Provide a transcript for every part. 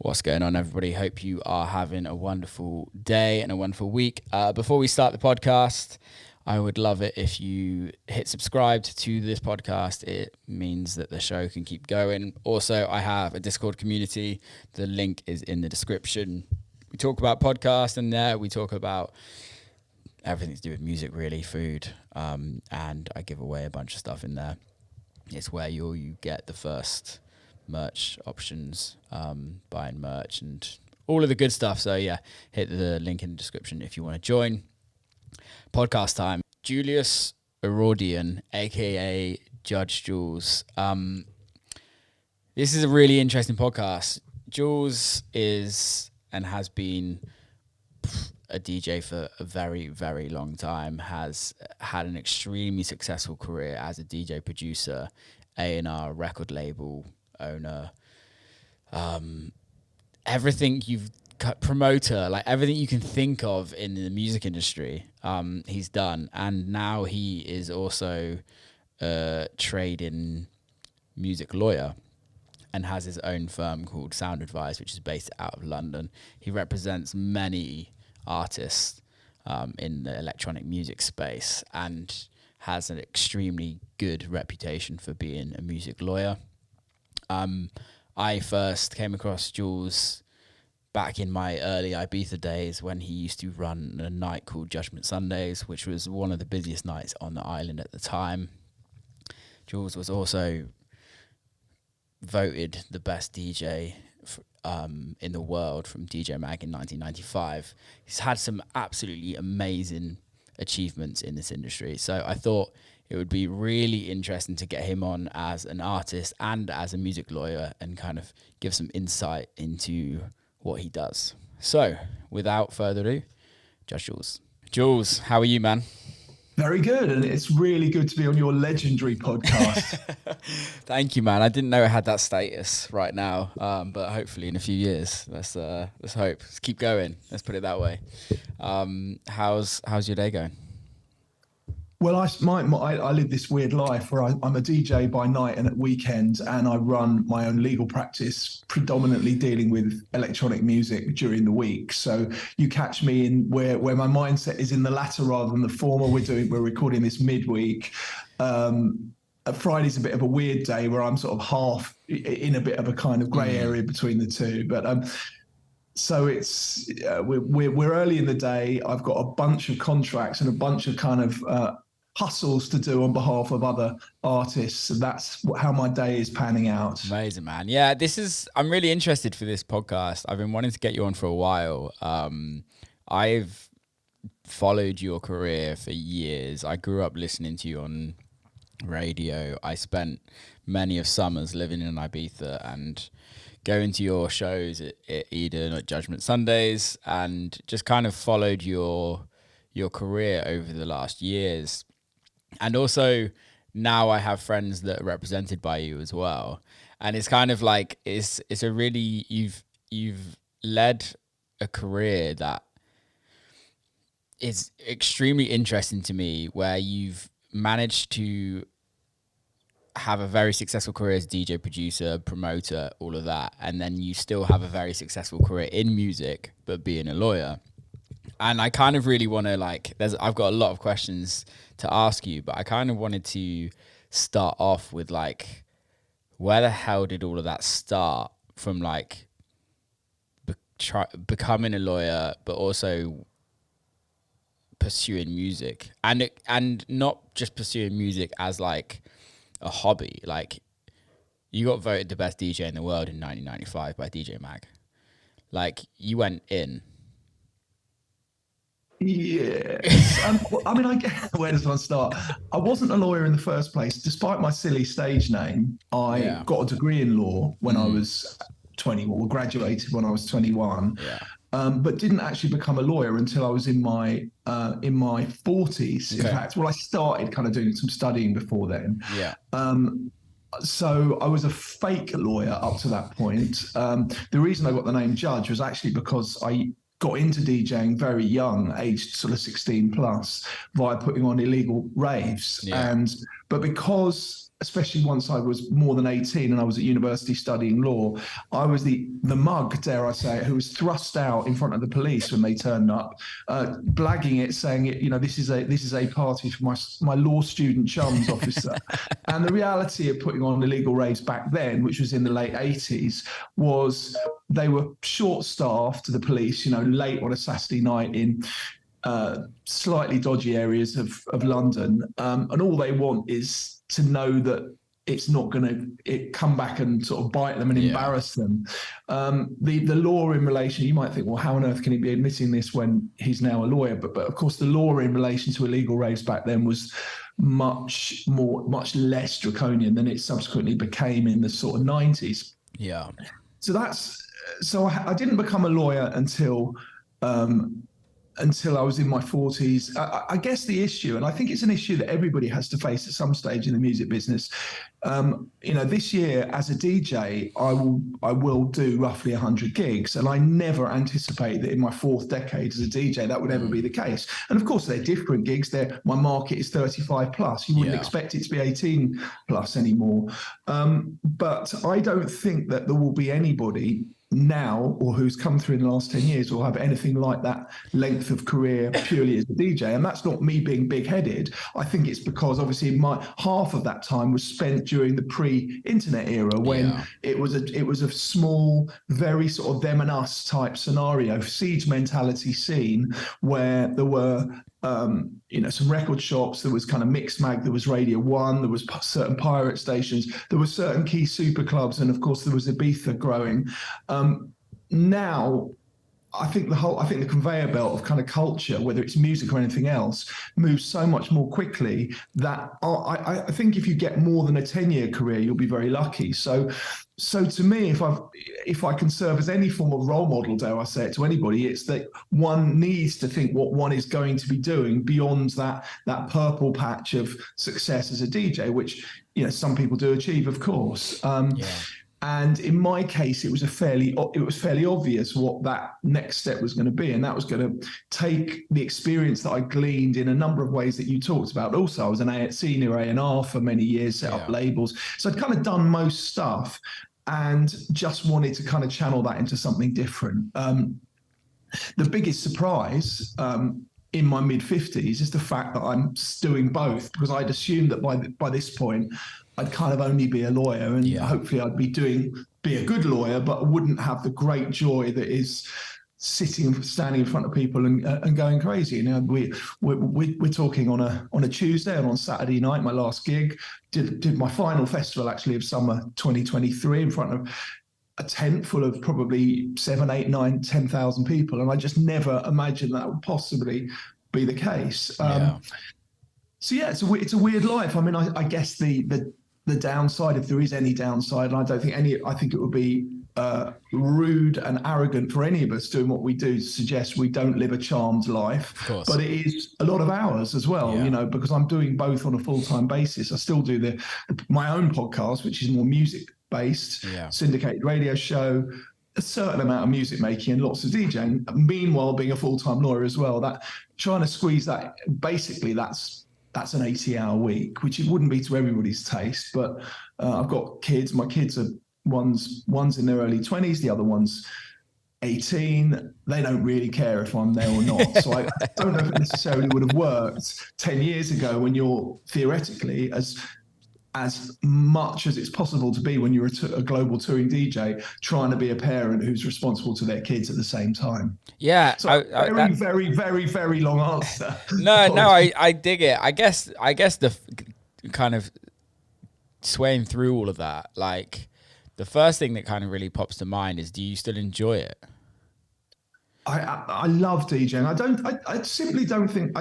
What's going on, everybody? Hope you are having a wonderful day and a wonderful week. Before we start the podcast, I would love it if you hit subscribe to this podcast. It means that the show can keep going. Also, I have a Discord community. The link is in the description. We talk about podcasts in there. We talk about everything to do with music, really, food, and I give away a bunch of stuff in there. It's where you get the first merch options, buying merch and all of the good stuff. So yeah, hit the link in the description if you want to join. Podcast time. Julius Erodian, aka Judge Jules. This is a really interesting podcast. Jules is and has been a DJ for a very, very long time, has had an extremely successful career as a DJ producer, A&R, record label owner, everything promoter, like everything you can think of in the music industry, he's done. And now he is also a trade-in music lawyer and has his own firm called Sound Advice, which is based out of London. He represents many artists in the electronic music space and has an extremely good reputation for being a music lawyer. I first came across Jules back in my early Ibiza days when he used to run a night called Judgment Sundays, which was one of the busiest nights on the island at the time. Jules was also voted the best DJ in the world from DJ Mag in 1995. He's had some absolutely amazing achievements in this industry. So I thought it would be really interesting to get him on as an artist and as a music lawyer and kind of give some insight into what he does. So without further ado, Judge Jules. Jules, how are you, man? Very good, and it's really good to be on your legendary podcast. Thank you, man. I didn't know I had that status right now, but hopefully in a few years. Let's hope. Let's keep going. Let's put it that way. How's your day going? Well, I live this weird life where I'm a DJ by night and at weekends, and I run my own legal practice, predominantly dealing with electronic music during the week. So you catch me in where my mindset is in the latter rather than the former. We're recording this midweek. Friday's a bit of a weird day where I'm sort of half in a bit of a kind of grey area between the two, but. So it's we're early in the day. I've got a bunch of contracts and a bunch of kind of hustles to do on behalf of other artists. And that's how my day is panning out. Amazing, man. Yeah, I'm really interested for this podcast. I've been wanting to get you on for a while. I've followed your career for years. I grew up listening to you on radio. I spent many of summers living in Ibiza and going to your shows at Eden or Judgment Sundays, and just kind of followed your career over the last years. And also now I have friends that are represented by you as well. And it's kind of like it's a really you've led a career that is extremely interesting to me, where you've managed to have a very successful career as DJ, producer, promoter, all of that. And then you still have a very successful career in music, but being a lawyer. And I kind of really want to I've got a lot of questions to ask you, but I kind of wanted to start off with where the hell did all of that start from, becoming a lawyer, but also pursuing music and not just pursuing music as a hobby. You got voted the best DJ in the world in 1995 by DJ Mag. You went in. Yes. Where does one start? I wasn't a lawyer in the first place. Despite my silly stage name, I got a degree in law when I was 21, graduated when I was 21, but didn't actually become a lawyer until I was in my 40s. Okay. In fact, I started kind of doing some studying before then. So I was a fake lawyer up to that point. The reason I got the name Judge was actually because I got into DJing very young, aged sort of 16 plus, via putting on illegal raves. But because especially once I was more than 18 and I was at university studying law, I was the mug, dare I say it, who was thrust out in front of the police when they turned up, blagging it, saying, this is a party for my law student chums, officer. And the reality of putting on illegal raves back then, which was in the late 80s, was they were short-staffed, the police, late on a Saturday night in slightly dodgy areas of London, and all they want is to know that it's not going to come back and sort of bite them and embarrass them. The law in relation, you might think, well, how on earth can he be admitting this when he's now a lawyer? But of course, the law in relation to illegal raves back then was much less draconian than it subsequently became in the sort of 90s. Yeah. So I didn't become a lawyer until I was in my 40s. I guess the issue, and I think it's an issue that everybody has to face at some stage in the music business. This year as a DJ, I will do roughly 100 gigs, and I never anticipate that in my fourth decade as a DJ that would ever be the case. And of course, they're different gigs. My market is 35 plus. You wouldn't expect it to be 18 plus anymore. But I don't think that there will be anybody now or who's come through in the last 10 years will have anything like that length of career purely as a DJ. And that's not me being big-headed. I think it's because obviously my half of that time was spent during the pre-internet era when it was a small, very sort of them and us type scenario, siege mentality scene where there were some record shops, there was kind of mixed mag, there was Radio 1, there was certain pirate stations, there were certain key super clubs, and of course there was Ibiza growing. Now, I think the conveyor belt of kind of culture, whether it's music or anything else, moves so much more quickly that I think if you get more than a 10-year career, you'll be very lucky. So to me, if I can serve as any form of role model, dare I say it to anybody, it's that one needs to think what one is going to be doing beyond that purple patch of success as a DJ, which some people do achieve, of course. And in my case, it was fairly obvious what that next step was going to be. And that was going to take the experience that I gleaned in a number of ways that you talked about. Also, I was a senior A&R for many years, set up labels. So I'd kind of done most stuff and just wanted to kind of channel that into something different. The biggest surprise in my mid-50s is the fact that I'm doing both, because I'd assumed that by this point, I'd kind of only be a lawyer, and hopefully I'd be a good lawyer, but I wouldn't have the great joy that is standing in front of people and going crazy. We're talking on a Tuesday, and on Saturday night, my last gig, did my final festival actually of summer 2023 in front of a tent full of probably 7, 8, 9, 10,000 people, and I just never imagined that would possibly be the case. So it's a weird life. I mean, I guess the downside, if there is any downside, and I think it would be rude and arrogant for any of us doing what we do to suggest we don't live a charmed life. But it is a lot of hours as well, because I'm doing both on a full-time basis. I still do my own podcast, which is more music-based, syndicated radio show, a certain amount of music making and lots of DJing. Meanwhile, being a full-time lawyer as well, that trying to squeeze that, basically that's an 80-hour week, which it wouldn't be to everybody's taste. But I've got kids. My kids are one's in their early 20s, the other one's 18. They don't really care if I'm there or not. So I don't know if it necessarily would have worked 10 years ago when you're theoretically as much as it's possible to be when you're a global touring DJ, trying to be a parent who's responsible to their kids at the same time. Yeah. So very, very, very long answer. No, I dig it. I guess the kind of swaying through all of that, like the first thing that kind of really pops to mind is, do you still enjoy it? I love DJing. I simply don't think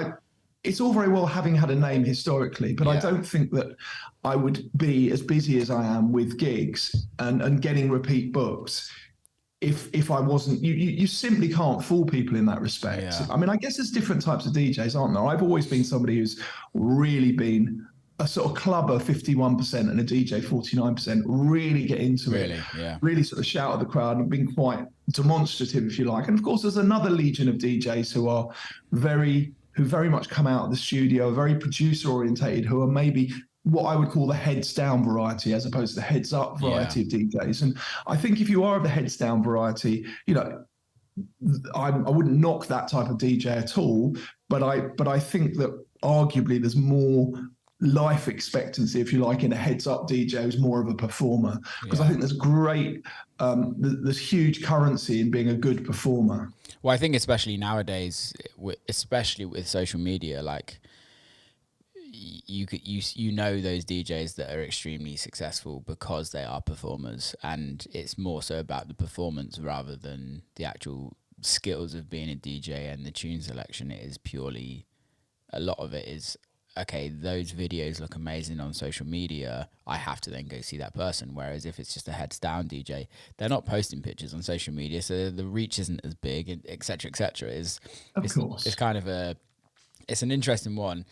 it's all very well having had a name historically, but I don't think that I would be as busy as I am with gigs and getting repeat books if I wasn't. You simply can't fool people in that respect. I mean, I guess there's different types of DJs, aren't there? I've always been somebody who's really been a sort of clubber 51% and a DJ 49%, really get into it, really sort of shout at the crowd and been quite demonstrative, if you like. And of course, there's another legion of DJs who very much come out of the studio, very producer orientated, who are maybe what I would call the heads down variety as opposed to the heads up variety of DJs. And I think if you are of the heads down variety, I wouldn't knock that type of DJ at all, but I think that arguably there's more life expectancy, if you like, in a heads up DJ who's more of a performer, because I think there's huge currency in being a good performer. Well, I think especially nowadays, especially with social media, like you know those DJs that are extremely successful because they are performers, and it's more so about the performance rather than the actual skills of being a DJ and the tune selection. It is purely, a lot of it is, okay, those videos look amazing on social media, I have to then go see that person. Whereas if it's just a heads down DJ, they're not posting pictures on social media, so the reach isn't as big, et cetera, et cetera. It's kind of it's an interesting one.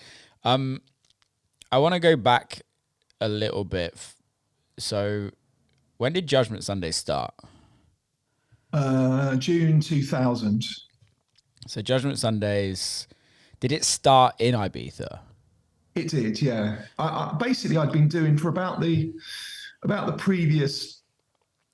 I want to go back a little bit. So when did Judgment Sunday start? June 2000. So Judgment Sundays, did it start in Ibiza? It did, yeah. Basically, I'd been doing for about the previous.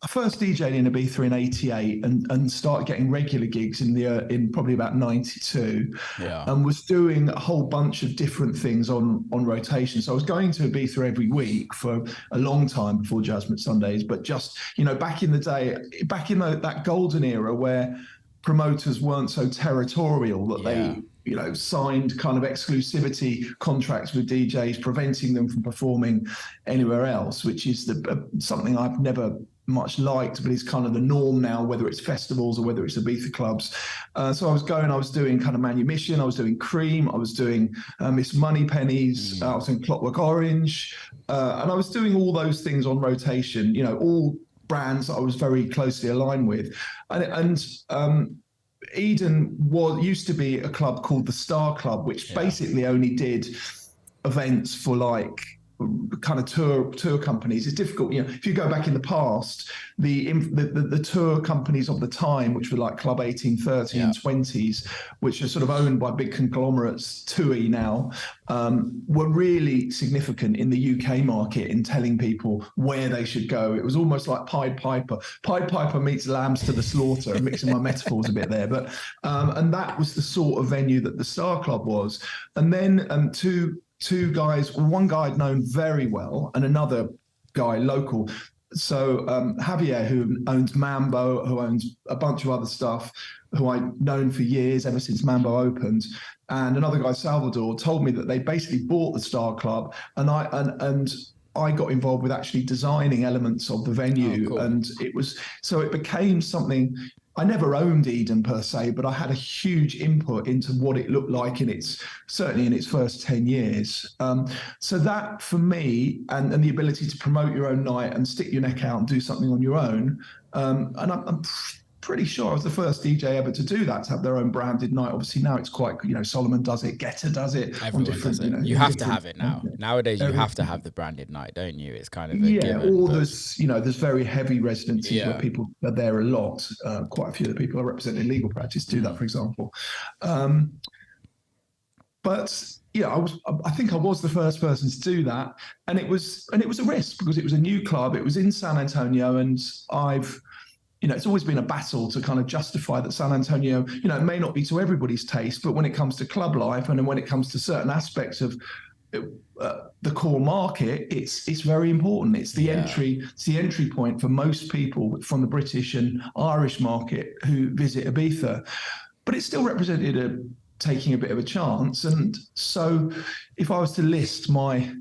I first DJ'd in Ibiza in '88 and started getting regular gigs in probably about '92. Yeah. And was doing a whole bunch of different things on rotation. So I was going to Ibiza every week for a long time before Judgment Sundays. But just, back in the day, back in that golden era where promoters weren't so territorial that they signed kind of exclusivity contracts with DJs, preventing them from performing anywhere else, which is something I've never much liked, but it's kind of the norm now, whether it's festivals or whether it's Ibiza clubs. So I was doing kind of Manumission, I was doing Cream, I was doing Miss Moneypennies, I was doing Clockwork Orange, and I was doing all those things on rotation, all brands that I was very closely aligned with. And Eden used to be a club called the Star Club, which basically only did events for like kind of tour companies. It's difficult, if you go back in the past, the tour companies of the time, which were like Club 1830 and 20s, which are sort of owned by big conglomerates, TUI now, were really significant in the UK market in telling people where they should go. It was almost like Pied Piper meets Lambs to the Slaughter. I'm mixing my metaphors a bit there, but and that was the sort of venue that the Star Club was. And then two guys, one guy I'd known very well and another guy local. So Javier, who owns Mambo, who owns a bunch of other stuff, who I'd known for years, ever since Mambo opened, and another guy, Salvador, told me that they basically bought the Star Club, and I got involved with actually designing elements of the venue. Oh, cool. And it became something. I never owned Eden per se, but I had a huge input into what it looked like certainly in its first 10 years. So that for me, and the ability to promote your own night and stick your neck out and do something on your own. And I'm pretty sure I was the first DJ ever to do that, to have their own branded night. Obviously now it's quite, Solomon does it, Getter does it. Everyone does it. You have to have it now. Nowadays you have to have the branded night, don't you? It's kind of a given, there's very heavy residencies where people are there a lot. Quite a few of the people I represent in legal practice do that, for example. But I think I was the first person to do that, and it was a risk because it was a new club. It was in San Antonio, and it's always been a battle to kind of justify that San Antonio, it may not be to everybody's taste, but when it comes to club life and then when it comes to certain aspects of the core market, it's very important. It's the entry point for most people from the British and Irish market who visit Ibiza. But it still represented taking a bit of a chance. And so if I was to list my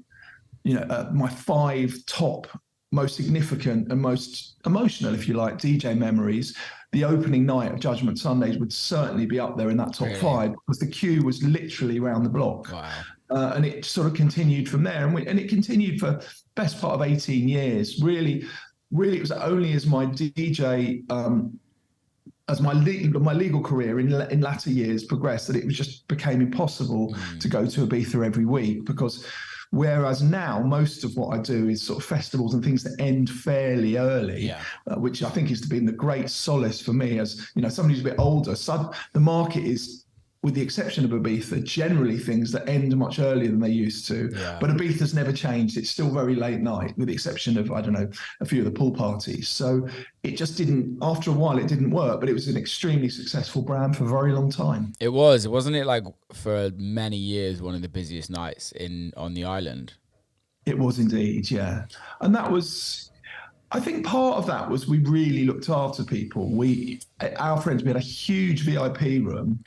5 top most significant and most emotional, if you like, DJ memories, the opening night of Judgment Sundays would certainly be up there in that top 5, because the queue was literally around the block. Wow. And it sort of continued from there. And it continued for best part of 18 years. Really, it was only as my DJ, as my legal career in latter years progressed, that it just became impossible to go to Ibiza every week, because whereas now most of what I do is sort of festivals and things that end fairly early, which I think has been the great solace for me as somebody who's a bit older. So the market is with the exception of Ibiza, generally things that end much earlier than they used to. Yeah. But Ibiza's never changed. It's still very late night, with the exception of, I don't know, a few of the pool parties. So it just didn't, after a while, it didn't work, but it was an extremely successful brand for a very long time. It was, wasn't it, like for many years, one of the busiest nights on the island? It was indeed, yeah. And that was, I think part of that was we really looked after people. Our friends, we had a huge VIP room,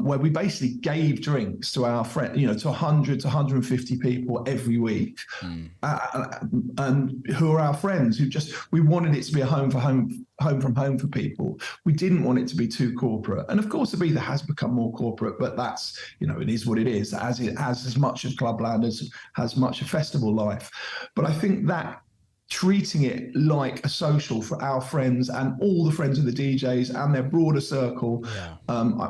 where we basically gave drinks to our friends, to 100 to 150 people every week, and who are our friends. We wanted it to be a home from home for people. We didn't want it to be too corporate. And of course, Ibiza has become more corporate, but that's, it is what it is. As much of Clubland as much of festival life. But I think that treating it like a social for our friends and all the friends of the DJs and their broader circle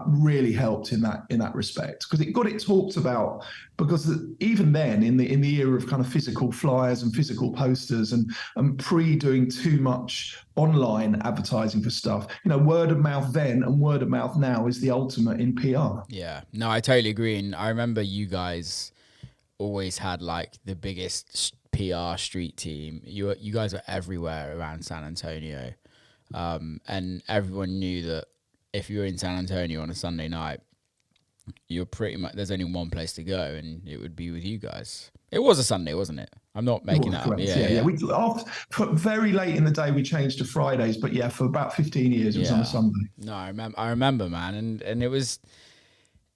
really helped in that respect, because it got it talked about. Because even then, in the era of kind of physical flyers and physical posters and doing too much online advertising for stuff, word of mouth then and word of mouth now is the ultimate in PR. Yeah, no, I totally agree. And I remember you guys always had like the biggest PR street team. You guys were everywhere around San Antonio, and everyone knew that if you were in San Antonio on a Sunday night, you're pretty much, there's only one place to go, and it would be with you guys. It was a Sunday, wasn't it? I'm not making that up. Yeah. We very late in the day we changed to Fridays, but for about 15 years it was on a Sunday. No, I remember, man, and it was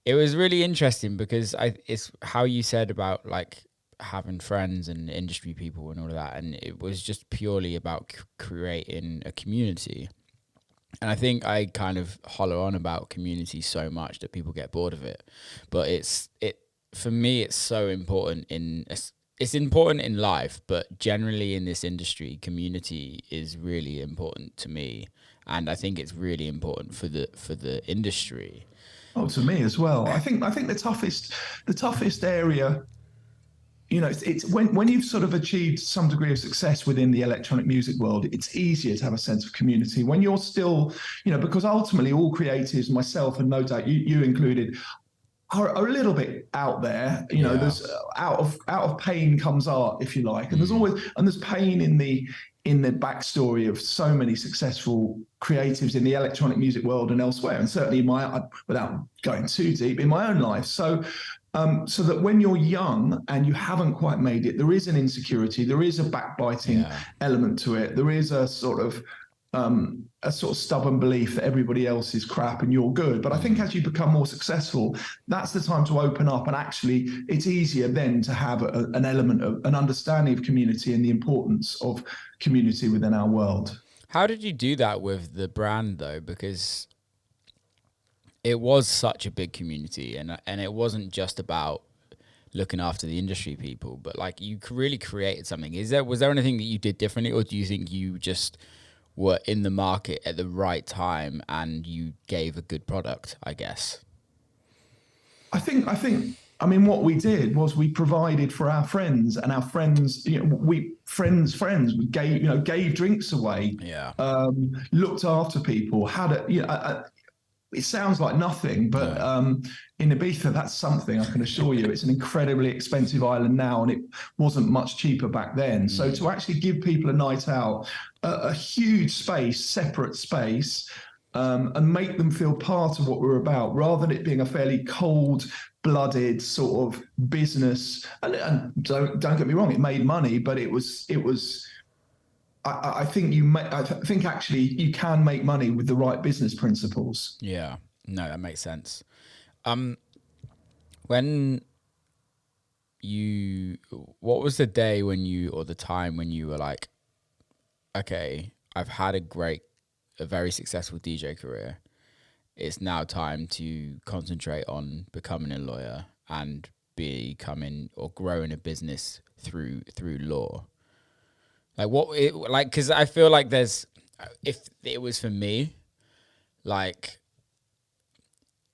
really interesting because it's how you said about like having friends and industry people and all of that, and it was just purely about creating a community. And I think I kind of holler on about community so much that people get bored of it, but for me it's so important it's important in life, but generally in this industry, community is really important to me, and I think it's really important for the industry. Oh, to me as well. I think the toughest area, it's when you've sort of achieved some degree of success within the electronic music world, it's easier to have a sense of community. When you're still, because ultimately all creatives, myself and no doubt you included, are a little bit out there. There's out of pain comes art, if you like, and there's pain in the backstory of so many successful creatives in the electronic music world and elsewhere, and certainly without going too deep, in my own life. So that when you're young and you haven't quite made it, there is an insecurity, there is a backbiting element to it, there is a sort of stubborn belief that everybody else is crap and you're good. But I think as you become more successful, that's the time to open up, and actually it's easier then to have an element of an understanding of community and the importance of community within our world. How did you do that with the brand though? Because it was such a big community, and it wasn't just about looking after the industry people, but like you really created something. Was there anything that you did differently, or do you think you just were in the market at the right time and you gave a good product, I guess? I mean, what we did was we provided for our friends, and our friends, we gave drinks away, looked after people, had it sounds like nothing, but in Ibiza, that's something, I can assure you. It's an incredibly expensive island now, and it wasn't much cheaper back then. So to actually give people a night out, a huge space, separate space, and make them feel part of what we're about, rather than it being a fairly cold-blooded sort of business. And don't get me wrong, it made money, but it was. I think actually you can make money with the right business principles. Yeah, no, that makes sense. What was the day or the time when you were like, okay, I've had a very successful DJ career. It's now time to concentrate on becoming a lawyer and becoming or growing a business through law. Because I feel like if it was for me, like,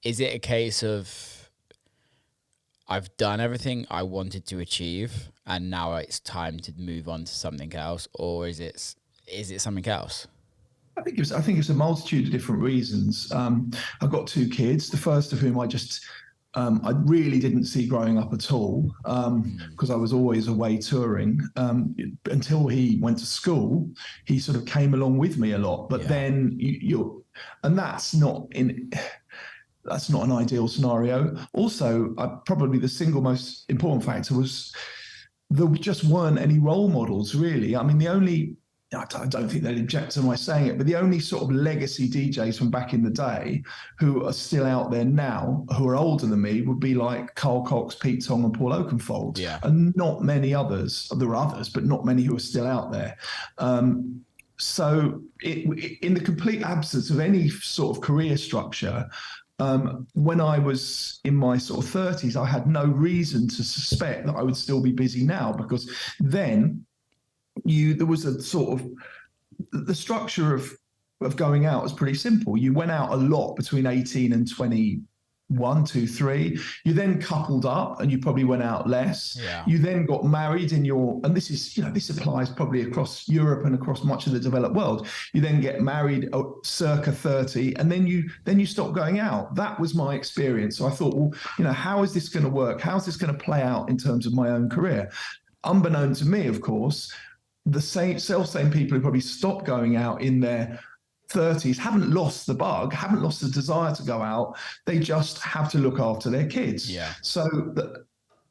is it a case of I've done everything I wanted to achieve and now it's time to move on to something else, or is it something else? I think it's a multitude of different reasons. I've got two kids, the first of whom I really didn't see growing up at all, because I was always away touring. Until he went to school, he sort of came along with me a lot. But then and that's not an ideal scenario. Also, probably the single most important factor was there just weren't any role models, really. I mean, I don't think they'd object to my saying it, but the only sort of legacy DJs from back in the day who are still out there now, who are older than me, would be like Carl Cox, Pete Tong, and Paul Oakenfold. Yeah. And not many others. There are others, but not many who are still out there. So in the complete absence of any sort of career structure, when I was in my sort of 30s, I had no reason to suspect that I would still be busy now, because then there was a sort of, the structure of going out was pretty simple. You went out a lot between 18 and 21, 2, 3. You then coupled up and you probably went out less. Yeah. You then got married and this applies probably across Europe and across much of the developed world. You then get married circa 30, and then you stop going out. That was my experience. So I thought, well, how is this going to work? How is this going to play out in terms of my own career? Unbeknown to me, of course, the same people who probably stopped going out in their 30s haven't lost the bug, haven't lost the desire to go out. They just have to look after their kids. Yeah. So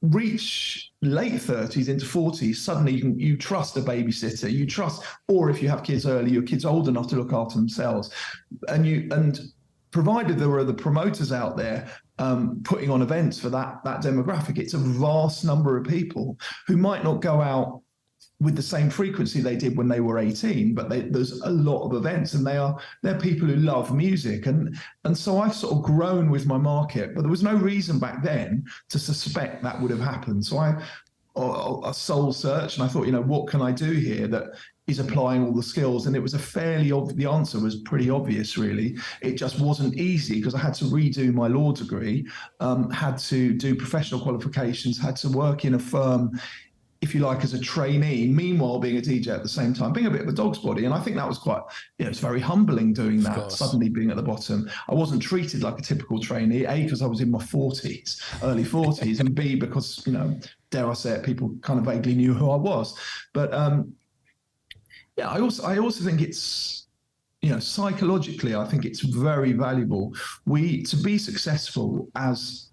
reach late 30s into 40s, suddenly you trust a babysitter, or if you have kids early, your kids old enough to look after themselves. And provided there are the promoters out there putting on events for that demographic, it's a vast number of people who might not go out with the same frequency they did when they were 18, but there's a lot of events, and they're people who love music, and so I've sort of grown with my market. But there was no reason back then to suspect that would have happened. So I soul searched, and I thought, what can I do here that is applying all the skills? And it was the answer was pretty obvious, really. It just wasn't easy, because I had to redo my law degree, had to do professional qualifications, had to work in a firm, if you like, as a trainee, meanwhile being a DJ at the same time, being a bit of a dog's body. And I think that was quite, it's very humbling doing that, suddenly being at the bottom. I wasn't treated like a typical trainee, A, because I was in my 40s, early 40s, and B, because, dare I say it, people kind of vaguely knew who I was. But I also think it's, psychologically, I think it's very valuable. To be successful as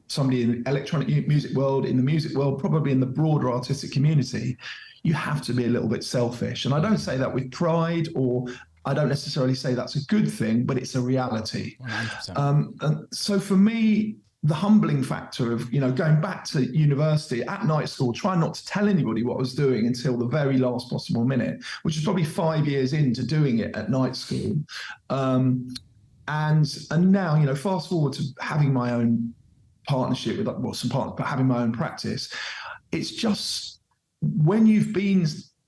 somebody in the electronic music world, in the music world, probably in the broader artistic community, you have to be a little bit selfish. And I don't say that with pride, or I don't necessarily say that's a good thing, but it's a reality. 100%. And so for me, the humbling factor of, going back to university, at night school, trying not to tell anybody what I was doing until the very last possible minute, which is probably 5 years into doing it at night school. And now, fast forward to having my own partnership with some partners, but having my own practice, it's just, when you've been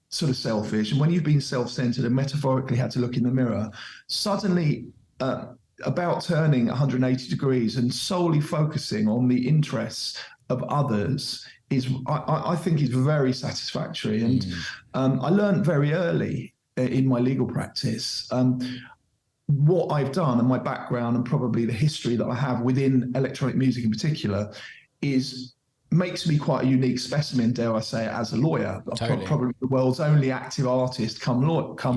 sort of selfish and when you've been self-centered and metaphorically had to look in the mirror, suddenly about turning 180 degrees and solely focusing on the interests of others is, I think, is very satisfactory. And I learned very early in my legal practice what I've done, and my background, and probably the history that I have within electronic music in particular, makes me quite a unique specimen, dare I say, as a lawyer. Totally. Probably the world's only active artist come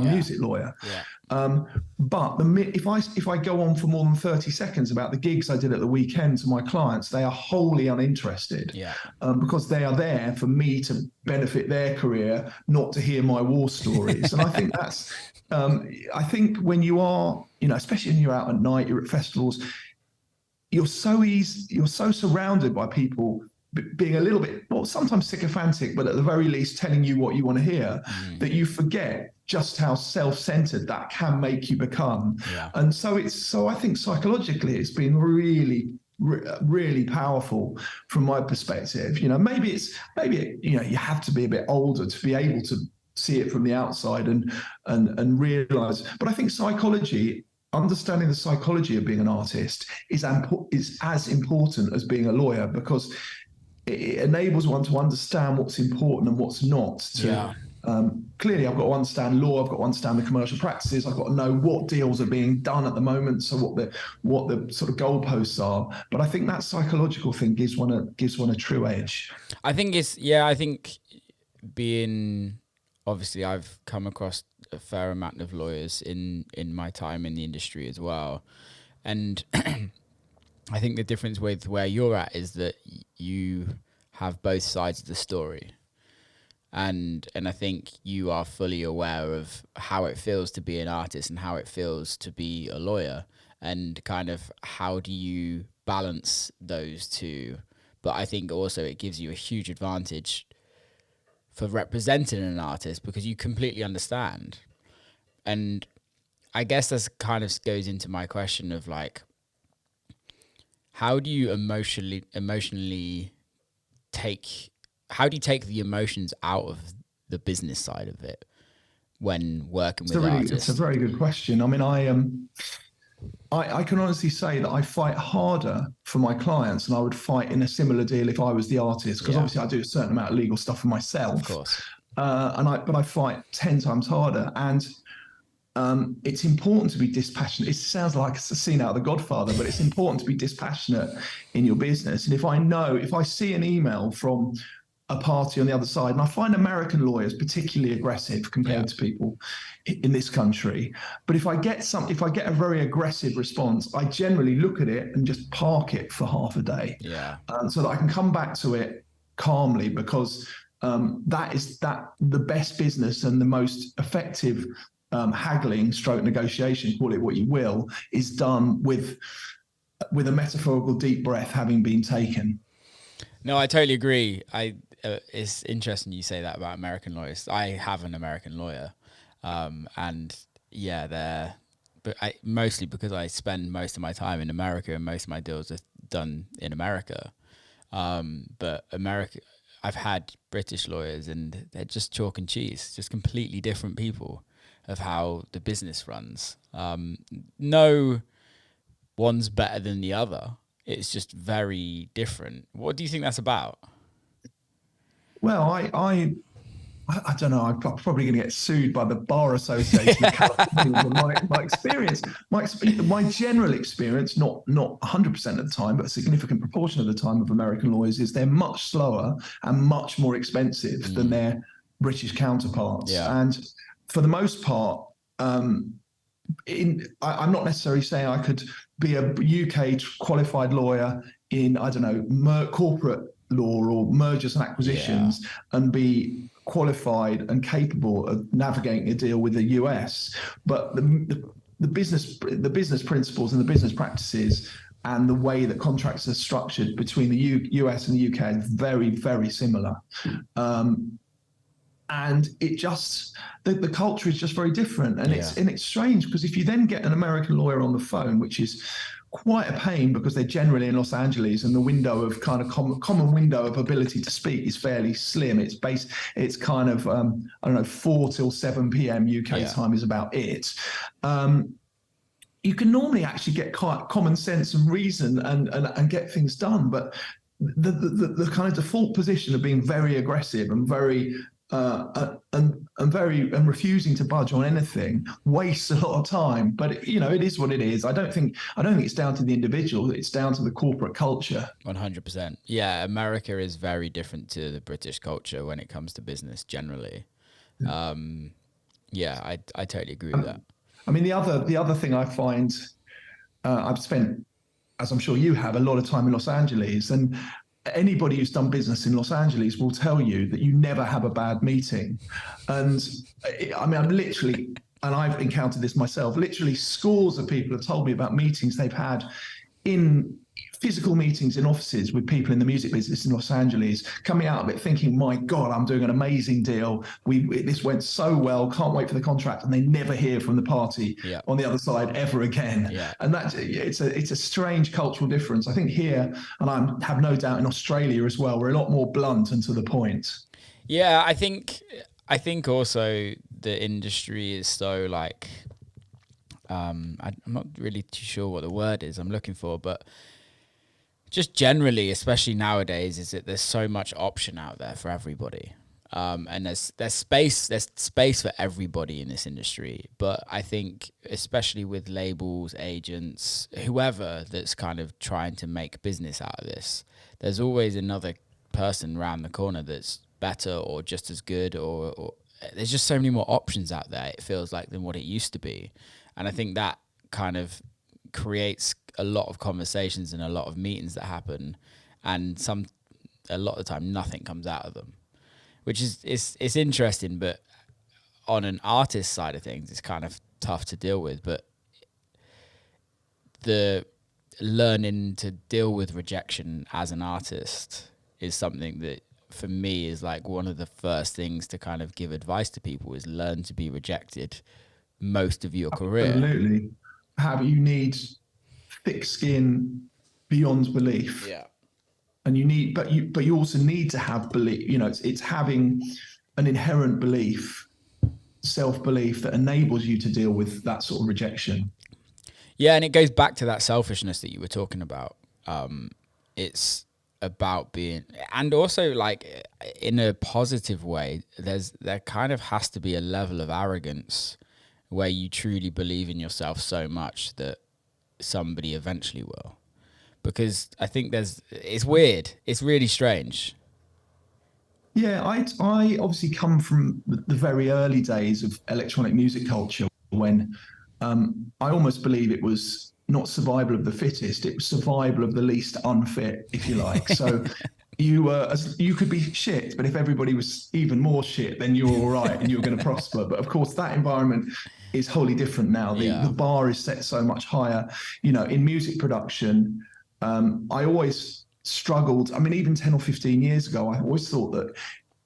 music lawyer. Yeah. But if I go on for more than 30 seconds about the gigs I did at the weekend to my clients, they are wholly uninterested. Yeah. Because they are there for me to benefit their career, not to hear my war stories. And I think that's, I think when you are, especially when you're out at night, you're at festivals, you're so surrounded by people being a little bit, sometimes sycophantic, but at the very least telling you what you want to hear, that you forget just how self-centered that can make you become. Yeah. And so I think psychologically it's been really, really powerful from my perspective. Maybe you have to be a bit older to be able to see it from the outside and realize. But I think understanding the psychology of being an artist is as important as being a lawyer, because it enables one to understand what's important and what's not, Clearly, I've got to understand law. I've got to understand the commercial practices. I've got to know what deals are being done at the moment, so what the sort of goalposts are. But I think that psychological thing gives one a true edge. I think I think being, obviously I've come across a fair amount of lawyers in my time in the industry as well, and I think the difference with where you're at is that you have both sides of the story. And I think you are fully aware of how it feels to be an artist and how it feels to be a lawyer, and kind of how do you balance those two. But I think also it gives you a huge advantage for representing an artist because you completely understand. And I guess this kind of goes into my question of like, how do you emotionally take, how do you take the emotions out of the business side of it when working with artists? It's a very good question. I mean, I can honestly say that I fight harder for my clients than I would fight in a similar deal if I was the artist, because obviously I do a certain amount of legal stuff for myself. Of course. But I fight 10 times harder. And it's important to be dispassionate. It sounds like it's a scene out of The Godfather, but it's important to be dispassionate in your business. And if I see an email from a party on the other side, and I find American lawyers particularly aggressive compared to people in this country. But if I get a very aggressive response, I generally look at it and just park it for half a day, so that I can come back to it calmly, because the best business and the most effective haggling stroke negotiation, call it what you will, is done with a metaphorical deep breath having been taken. No, I totally agree. It's interesting you say that about American lawyers. I have an American lawyer, and mostly because I spend most of my time in America and most of my deals are done in America. But I've had British lawyers and they're just chalk and cheese, just completely different people of how the business runs. No one's better than the other. It's just very different. What do you think that's about? Well, I don't know. I'm probably going to get sued by the Bar Association of California. my experience, my general experience, not 100% of the time, but a significant proportion of the time of American lawyers, is they're much slower and much more expensive than their British counterparts. Yeah. And for the most part, I'm not necessarily saying I could be a UK qualified lawyer in, I don't know, corporate law or mergers and acquisitions, and be qualified and capable of navigating a deal with the US. But the business principles and the business practices and the way that contracts are structured between the US and the UK is very, very similar. And it just, the culture is just very different. And it's strange, because if you then get an American lawyer on the phone, which is quite a pain because they're generally in Los Angeles and the window of kind of common window of ability to speak is fairly slim. It's kind of, 4 till 7 p.m. UK time is about it. You can normally actually get quite common sense and reason and get things done. But the kind of default position of being very aggressive and very and refusing to budge on anything wastes a lot of time. But it is what it is. I don't think it's down to the individual. It's down to the corporate culture. 100%. Yeah, America is very different to the British culture when it comes to business generally. I totally agree with that. I mean, the other thing I find, I've spent, as I'm sure you have, a lot of time in Los Angeles, and anybody who's done business in Los Angeles will tell you that you never have a bad meeting. And I mean, I've encountered this myself, literally scores of people have told me about meetings they've had in physical meetings in offices with people in the music business in Los Angeles, coming out of it thinking, my God, I'm doing an amazing deal. This went so well, can't wait for the contract. And they never hear from the party on the other side ever again. Yeah. And it's a strange cultural difference. I think here, and I have no doubt in Australia as well, we're a lot more blunt and to the point. Yeah, I think also the industry is so like, I'm not really too sure what the word is I'm looking for, but just generally, especially nowadays, is that there's so much option out there for everybody. And there's space for everybody in this industry. But I think, especially with labels, agents, whoever that's kind of trying to make business out of this, there's always another person around the corner that's better or just as good, or there's just so many more options out there, it feels like, than what it used to be. And I think that kind of creates a lot of conversations and a lot of meetings that happen, and a lot of the time nothing comes out of them, which is it's interesting. But on an artist side of things, it's kind of tough to deal with. But the learning to deal with rejection as an artist is something that, for me, is like one of the first things to kind of give advice to people, is learn to be rejected most of your career. Absolutely. You need thick skin beyond belief. Yeah. And but you also need to have belief. It's having an inherent belief, self-belief, that enables you to deal with that sort of rejection. Yeah, and it goes back to that selfishness that you were talking about. It's about being, and also like in a positive way, there kind of has to be a level of arrogance where you truly believe in yourself so much that somebody eventually will. Because I think it's weird. It's really strange. Yeah, I obviously come from the very early days of electronic music culture, when I almost believe it was not survival of the fittest, it was survival of the least unfit, if you like. So you could be shit, but if everybody was even more shit, then you're all right and you're going to prosper. But of course, that environment is wholly different now. The bar is set so much higher. In music production, I always struggled. I mean, even 10 or 15 years ago, I always thought that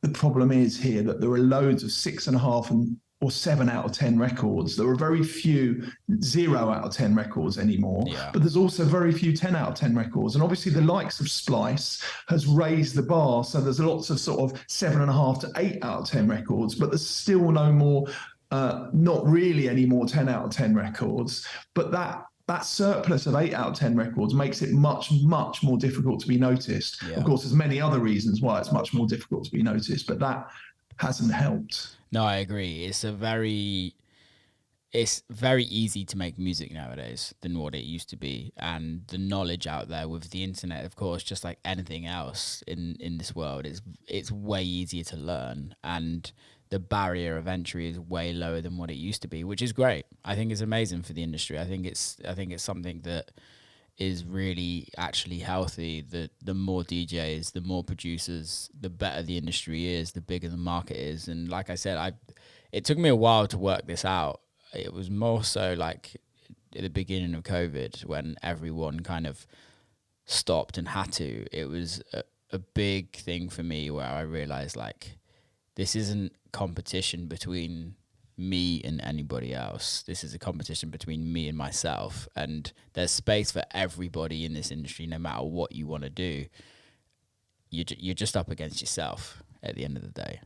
the problem is here that there are loads of 6.5 or 7 out of 10 records. There are very few 0 out of 10 records anymore, but there's also very few 10 out of 10 records. And obviously the likes of Splice has raised the bar. So there's lots of sort of 7.5 to 8 out of 10 records, but there's still no more, not really any more 10 out of 10 records. But that surplus of 8 out of 10 records makes it much, much more difficult to be noticed. Yeah. Of course, there's many other reasons why it's much more difficult to be noticed, but that hasn't helped. No, I agree. It's very easy to make music nowadays than what it used to be. And the knowledge out there with the internet, of course, just like anything else in this world, it's way easier to learn. And the barrier of entry is way lower than what it used to be, which is great. I think it's amazing for the industry. I think it's something that is really actually healthy. The more DJs, the more producers, the better the industry is, the bigger the market is. And like I said, it took me a while to work this out. It was more so like at the beginning of COVID, when everyone kind of stopped and had to. It was a big thing for me where I realized, like, this isn't competition between me and anybody else. This is a competition between me and myself, and there's space for everybody in this industry, no matter what you want to do. You're just up against yourself at the end of the day.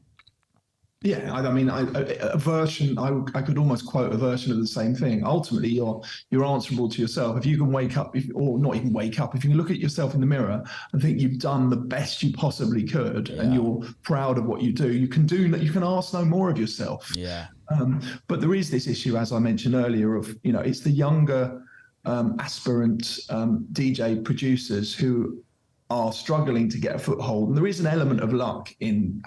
Yeah, I mean, I could almost quote a version of the same thing. Ultimately, you're answerable to yourself. If you can wake up, or not even wake up, if you can look at yourself in the mirror and think you've done the best you possibly could, and you're proud of what you do, you can ask no more of yourself. Yeah. But there is this issue, as I mentioned earlier, of it's the younger aspirant DJ producers who are struggling to get a foothold, and there is an element of luck in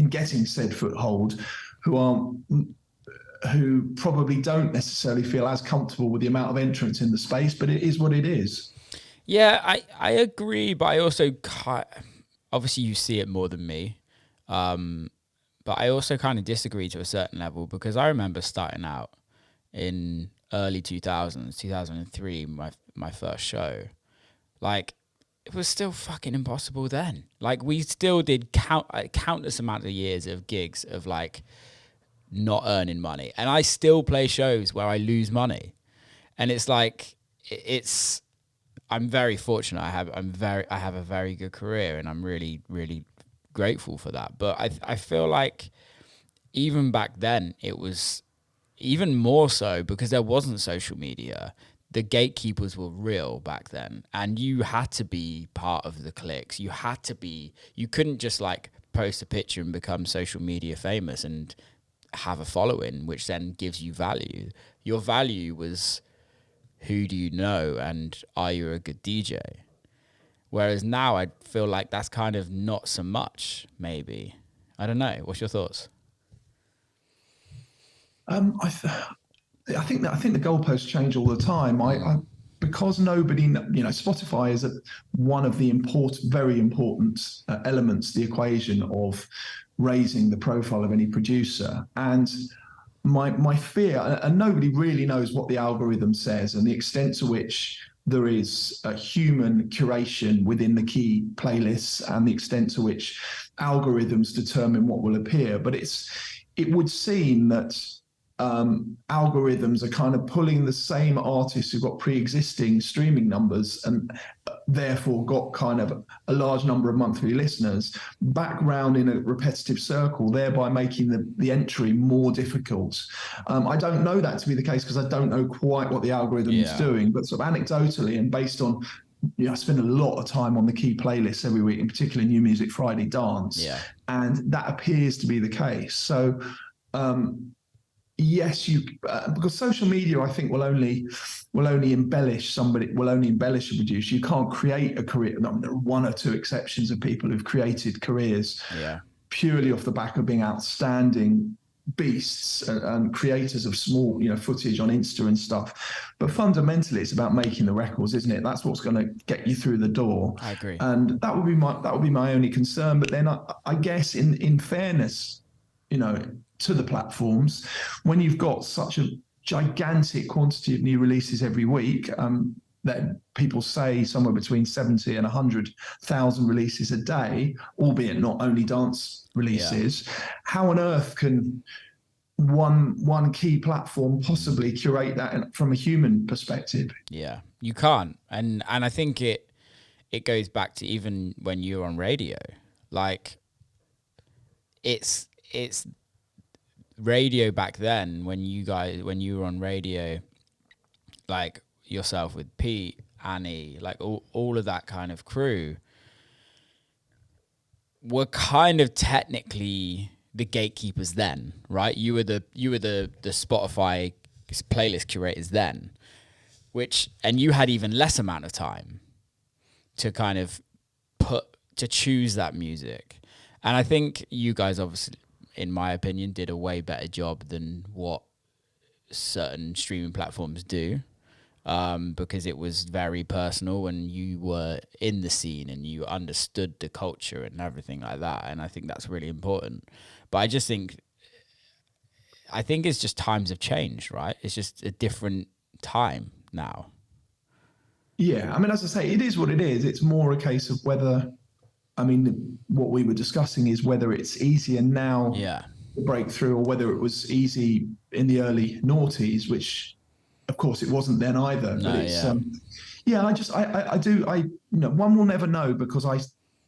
getting said foothold, who probably don't necessarily feel as comfortable with the amount of entrants in the space, but it is what it is. Yeah, I agree, but I also obviously you see it more than me, but I also kind of disagree to a certain level, because I remember starting out in early 2000s, 2003, my first show, like, it was still fucking impossible then. Like, we still did countless amount of years of gigs of like not earning money, and I still play shows where I lose money, and it's like I'm very fortunate. I have a very good career, and I'm really, really grateful for that. But I feel like even back then it was even more so, because there wasn't social media. The gatekeepers were real back then, and you had to be part of the cliques. You couldn't just like post a picture and become social media famous and have a following, which then gives you value. Your value was, who do you know and are you a good DJ? Whereas now I feel like that's kind of not so much, maybe. I don't know. What's your thoughts? I think the goalposts change all the time. Because nobody, Spotify is one of the very important elements, the equation of raising the profile of any producer. And my fear, and nobody really knows what the algorithm says and the extent to which there is a human curation within the key playlists and the extent to which algorithms determine what will appear. But it would seem that algorithms are kind of pulling the same artists who've got pre-existing streaming numbers and therefore got kind of a large number of monthly listeners back round in a repetitive circle, thereby making the entry more difficult. I don't know that to be the case because I don't know quite what the algorithm is doing, but sort of anecdotally and based on, I spend a lot of time on the key playlists every week, in particular New Music Friday Dance, and that appears to be the case. So yes, because social media, I think, will only embellish a producer. You can't create a career. There are one or two exceptions of people who've created careers purely off the back of being outstanding beasts and creators of small, footage on Insta and stuff. But fundamentally, it's about making the records, isn't it? That's what's going to get you through the door. I agree. And that would be my only concern. But then I guess in fairness, to the platforms, when you've got such a gigantic quantity of new releases every week, that people say somewhere between 70 and 100,000 releases a day, albeit not only dance releases, how on earth can one key platform possibly curate that from a human perspective? Yeah, you can't. And I think it goes back to even when you're on radio. Like, it's radio back then when you were on radio, like yourself with Pete, Annie, like all of that kind of crew were kind of technically the gatekeepers then, right? You were the Spotify playlist curators then, and you had even less amount of time to kind of choose that music. And I think you guys obviously, in my opinion, did a way better job than what certain streaming platforms do, because it was very personal and you were in the scene and you understood the culture and everything like that. And I think that's really important. But I think it's just times have changed, right? It's just a different time now. Yeah, I mean, as I say, it is what it is. It's more a case of whether, what we were discussing is whether it's easier now to break through or whether it was easy in the early noughties, which of course it wasn't then either. No, but it's, one will never know because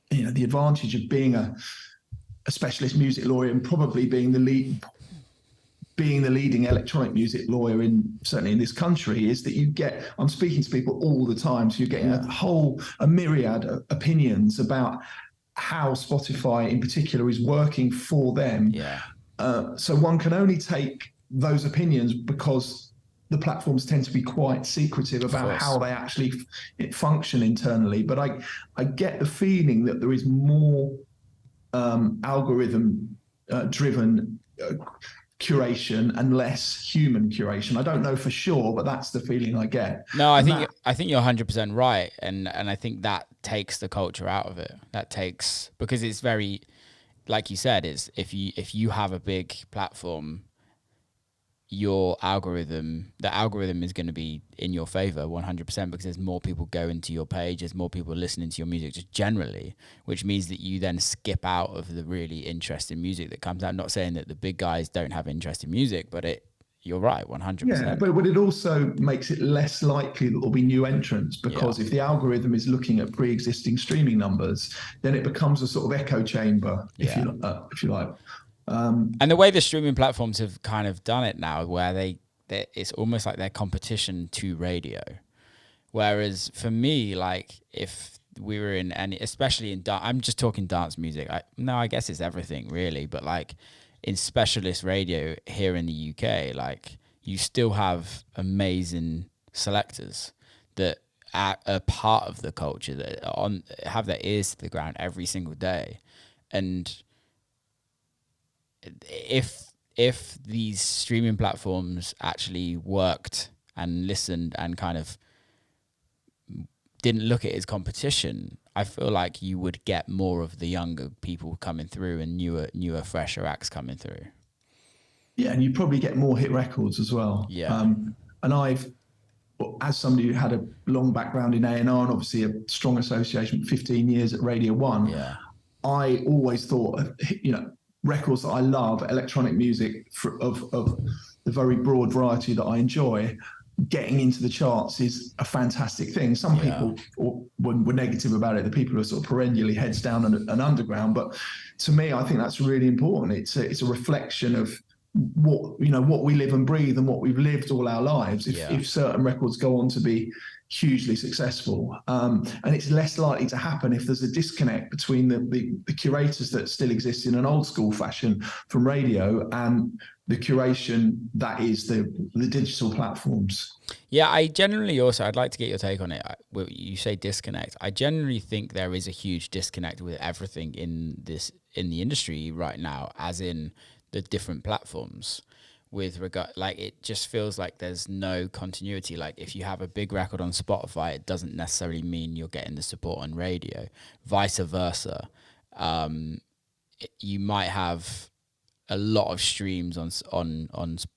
the advantage of being a specialist music lawyer and probably being the leading electronic music lawyer certainly in this country is that I'm speaking to people all the time. So you're getting a myriad of opinions about how Spotify in particular is working for them. Yeah. So one can only take those opinions because the platforms tend to be quite secretive about how they actually function internally. But I get the feeling that there is more algorithm driven curation and less human curation. I don't know for sure, but that's the feeling I get. No, I think you're 100% right, and I think that takes the culture out of it. Because it's very, like you said, is if you have a big platform, the algorithm is going to be in your favor 100% because there's more people going to your page, there's more people listening to your music just generally, which means that you then skip out of the really interesting music that comes out. I'm not saying that the big guys don't have interesting music, but you're right, 100%. Yeah, but it also makes it less likely that there'll be new entrants because if the algorithm is looking at pre-existing streaming numbers, then it becomes a sort of echo chamber, if you like. And the way the streaming platforms have kind of done it now, where it's almost like their competition to radio. Whereas for me, like if we were in, and especially in I'm just talking dance music. I guess it's everything really, but like in specialist radio here in the UK, like you still have amazing selectors that are part of the culture, that have their ears to the ground every single day. And if these streaming platforms actually worked and listened and kind of didn't look at it as competition, I feel like you would get more of the younger people coming through and newer, fresher acts coming through. Yeah, and you probably get more hit records as well. Yeah. And I've, as somebody who had a long background in A&R and obviously a strong association with 15 years at Radio 1, I always thought, records that I love, electronic music of the very broad variety that I enjoy, getting into the charts is a fantastic thing. Some people were negative about it, the people who are sort of perennially heads down and underground. But to me, I think that's really important. It's a reflection of what we live and breathe and what we've lived all our lives. If certain records go on to be hugely successful, and it's less likely to happen if there's a disconnect between the curators that still exist in an old school fashion from radio and the curation that is the digital platforms. Yeah, I generally also, I'd like to get your take on it. You say disconnect. I generally think there is a huge disconnect with everything in the industry right now, as in the different platforms. With regard, like, it just feels like there's no continuity. Like, if you have a big record on Spotify, it doesn't necessarily mean you're getting the support on radio. Vice versa. You might have a lot of streams on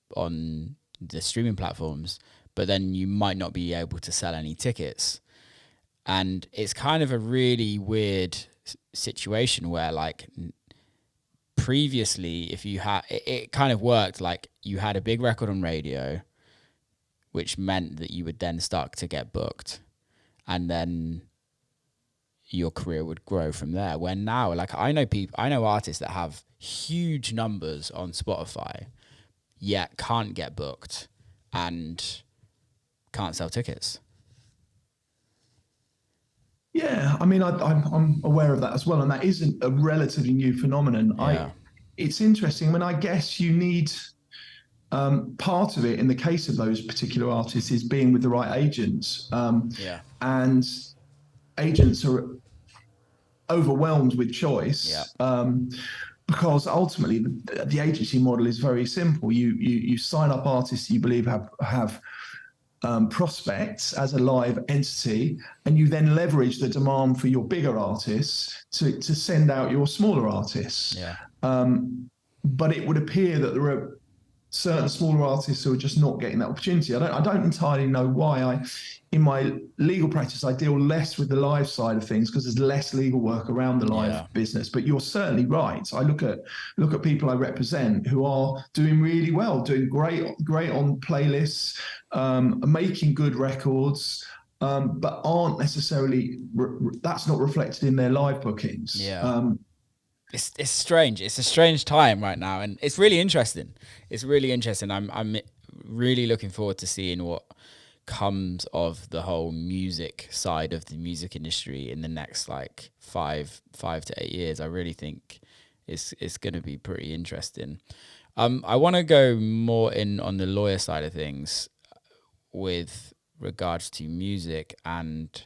the streaming platforms, but then you might not be able to sell any tickets. And it's kind of a really weird situation where, like, previously, if you had, it kind of worked like you had a big record on radio, which meant that you would then start to get booked, and then your career would grow from there. Where now, like, I know artists that have huge numbers on Spotify, yet can't get booked and can't sell tickets. Yeah, I mean, I'm aware of that as well, and that isn't a relatively new phenomenon. Yeah. It's interesting. I mean, I guess you need part of it in the case of those particular artists is being with the right agents. And agents are overwhelmed with choice. Because ultimately the agency model is very simple. You sign up artists you believe have prospects as a live entity, and you then leverage the demand for your bigger artists to send out your smaller artists. But it would appear that there are certain smaller artists who are just not getting that opportunity. I don't entirely know why. In my legal practice, I deal less with the live side of things because there's less legal work around the live business. But you're certainly right. I look at people I represent who are doing really well, doing great on playlists, making good records, but aren't necessarily. That's not reflected in their live bookings. It's strange. It's a strange time right now, and it's really interesting. I'm really looking forward to seeing what comes of the whole music side of the music industry in the next like 5 to 8 years. I really think it's going to be pretty interesting. I want to go more in on the lawyer side of things with regards to music and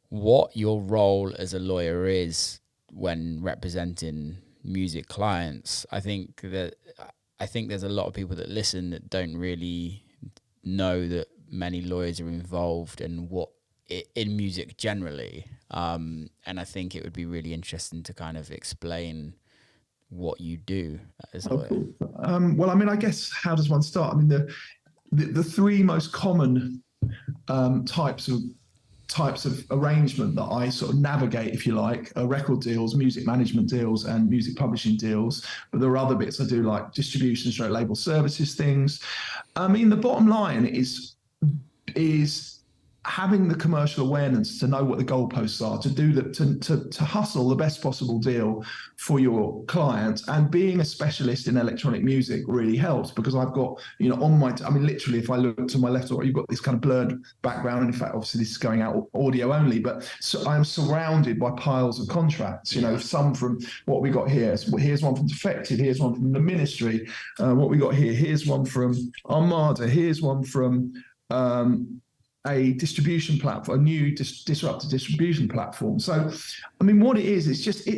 what your role as a lawyer is when representing music clients. I think there's a lot of people that listen that don't really know that many lawyers are involved in music generally. And I think it would be really interesting to kind of explain what you do as a lawyer. Well, I mean, I guess, how does one start? I mean, the three most common types of arrangement that I sort of navigate, if you like, are record deals, music management deals, and music publishing deals. But there are other bits I do, like distribution, label services things. I mean, the bottom line is having the commercial awareness to know what the goalposts are, to do that, to hustle the best possible deal for your client, and being a specialist in electronic music really helps, because I've got, on my, I mean, literally, if I look to my left or right, you've got this kind of blurred background. And in fact, obviously this is going out audio only, but so I am surrounded by piles of contracts, some from what we got here. Here's one from Defected. Here's one from the Ministry. What we got here. Here's one from Armada. Here's one from, a distribution platform, a new disruptive distribution platform. So, I mean, what it is, it's just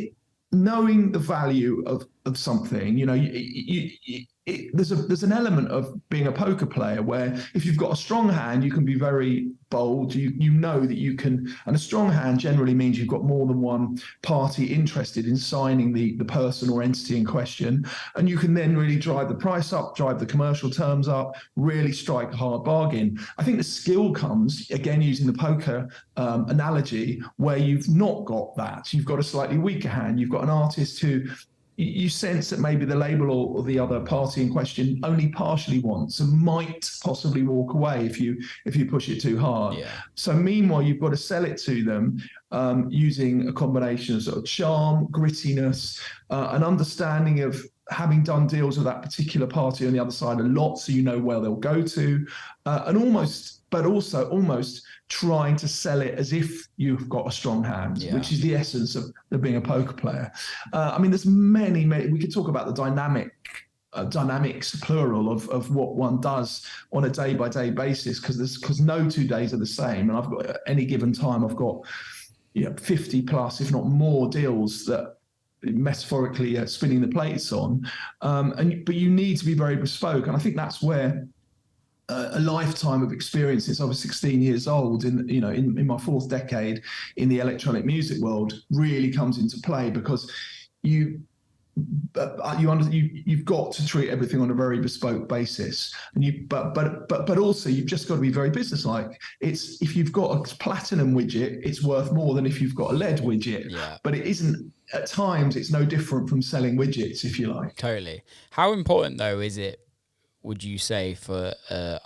knowing the value of something. There's an element of being a poker player where if you've got a strong hand, you can be very bold. You know that you can, and a strong hand generally means you've got more than one party interested in signing the person or entity in question, and you can then really drive the price up, drive the commercial terms up, really strike a hard bargain. I think the skill comes, again, using the poker analogy, where you've not got that. You've got a slightly weaker hand. You've got an artist who you sense that maybe the label or the other party in question only partially wants and might possibly walk away if you push it too hard. Yeah. So meanwhile, you've got to sell it to them using a combination of sort of charm, grittiness, an understanding of having done deals with that particular party on the other side a lot, so you know where they'll go to, and also almost trying to sell it as if you've got a strong hand, which is the essence of being a poker player. I mean, there's many, we could talk about the dynamics, plural, of what one does on a day-by-day basis, because no 2 days are the same. And I've got, at any given time, I've got 50 plus, if not more, deals that metaphorically spinning the plates on. But you need to be very bespoke. And I think that's where a lifetime of experience since I was 16 years old in my fourth decade in the electronic music world really comes into play, because you've got to treat everything on a very bespoke basis, and but also you've just got to be very businesslike. It's, if you've got a platinum widget, it's worth more than if you've got a lead widget. But it isn't. At times, it's no different from selling widgets, if you like. Totally. How important, though, is it, would you say, for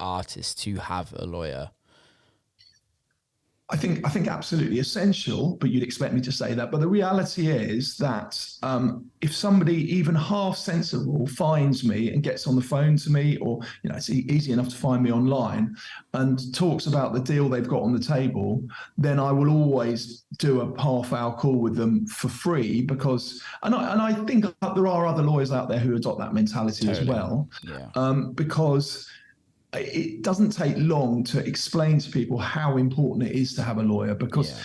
artists to have a lawyer? I think absolutely essential, but you'd expect me to say that. But the reality is that if somebody even half sensible finds me and gets on the phone to me, or it's easy enough to find me online, and talks about the deal they've got on the table, then I will always do a half-hour call with them for free, because I think there are other lawyers out there who adopt that mentality as well, because it doesn't take long to explain to people how important it is to have a lawyer, because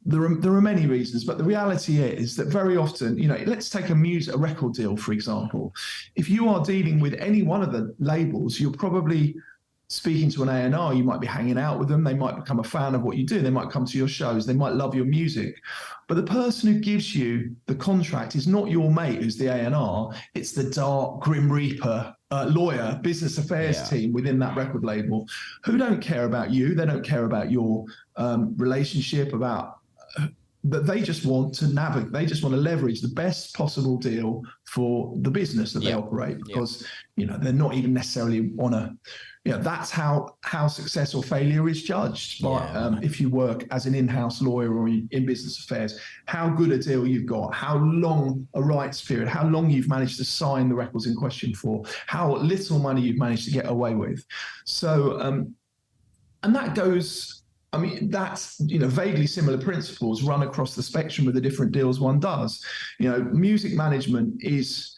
there are many reasons, but the reality is that very often, let's take a record deal, for example. If you are dealing with any one of the labels, you're probably speaking to an A&R, you might be hanging out with them, they might become a fan of what you do, they might come to your shows, they might love your music. But the person who gives you the contract is not your mate who's the A&R, it's the dark Grim Reaper lawyer, business affairs team within that record label, who don't care about you, they don't care about your relationship, about that. They just want to navigate, they just want to leverage the best possible deal for the business that they operate, because they're not even necessarily on a that's how success or failure is judged by if you work as an in-house lawyer or in business affairs, how good a deal you've got, how long a rights period, how long you've managed to sign the records in question for, how little money you've managed to get away with. So and that goes, I mean, that's, vaguely similar principles run across the spectrum with the different deals one does. Music management is,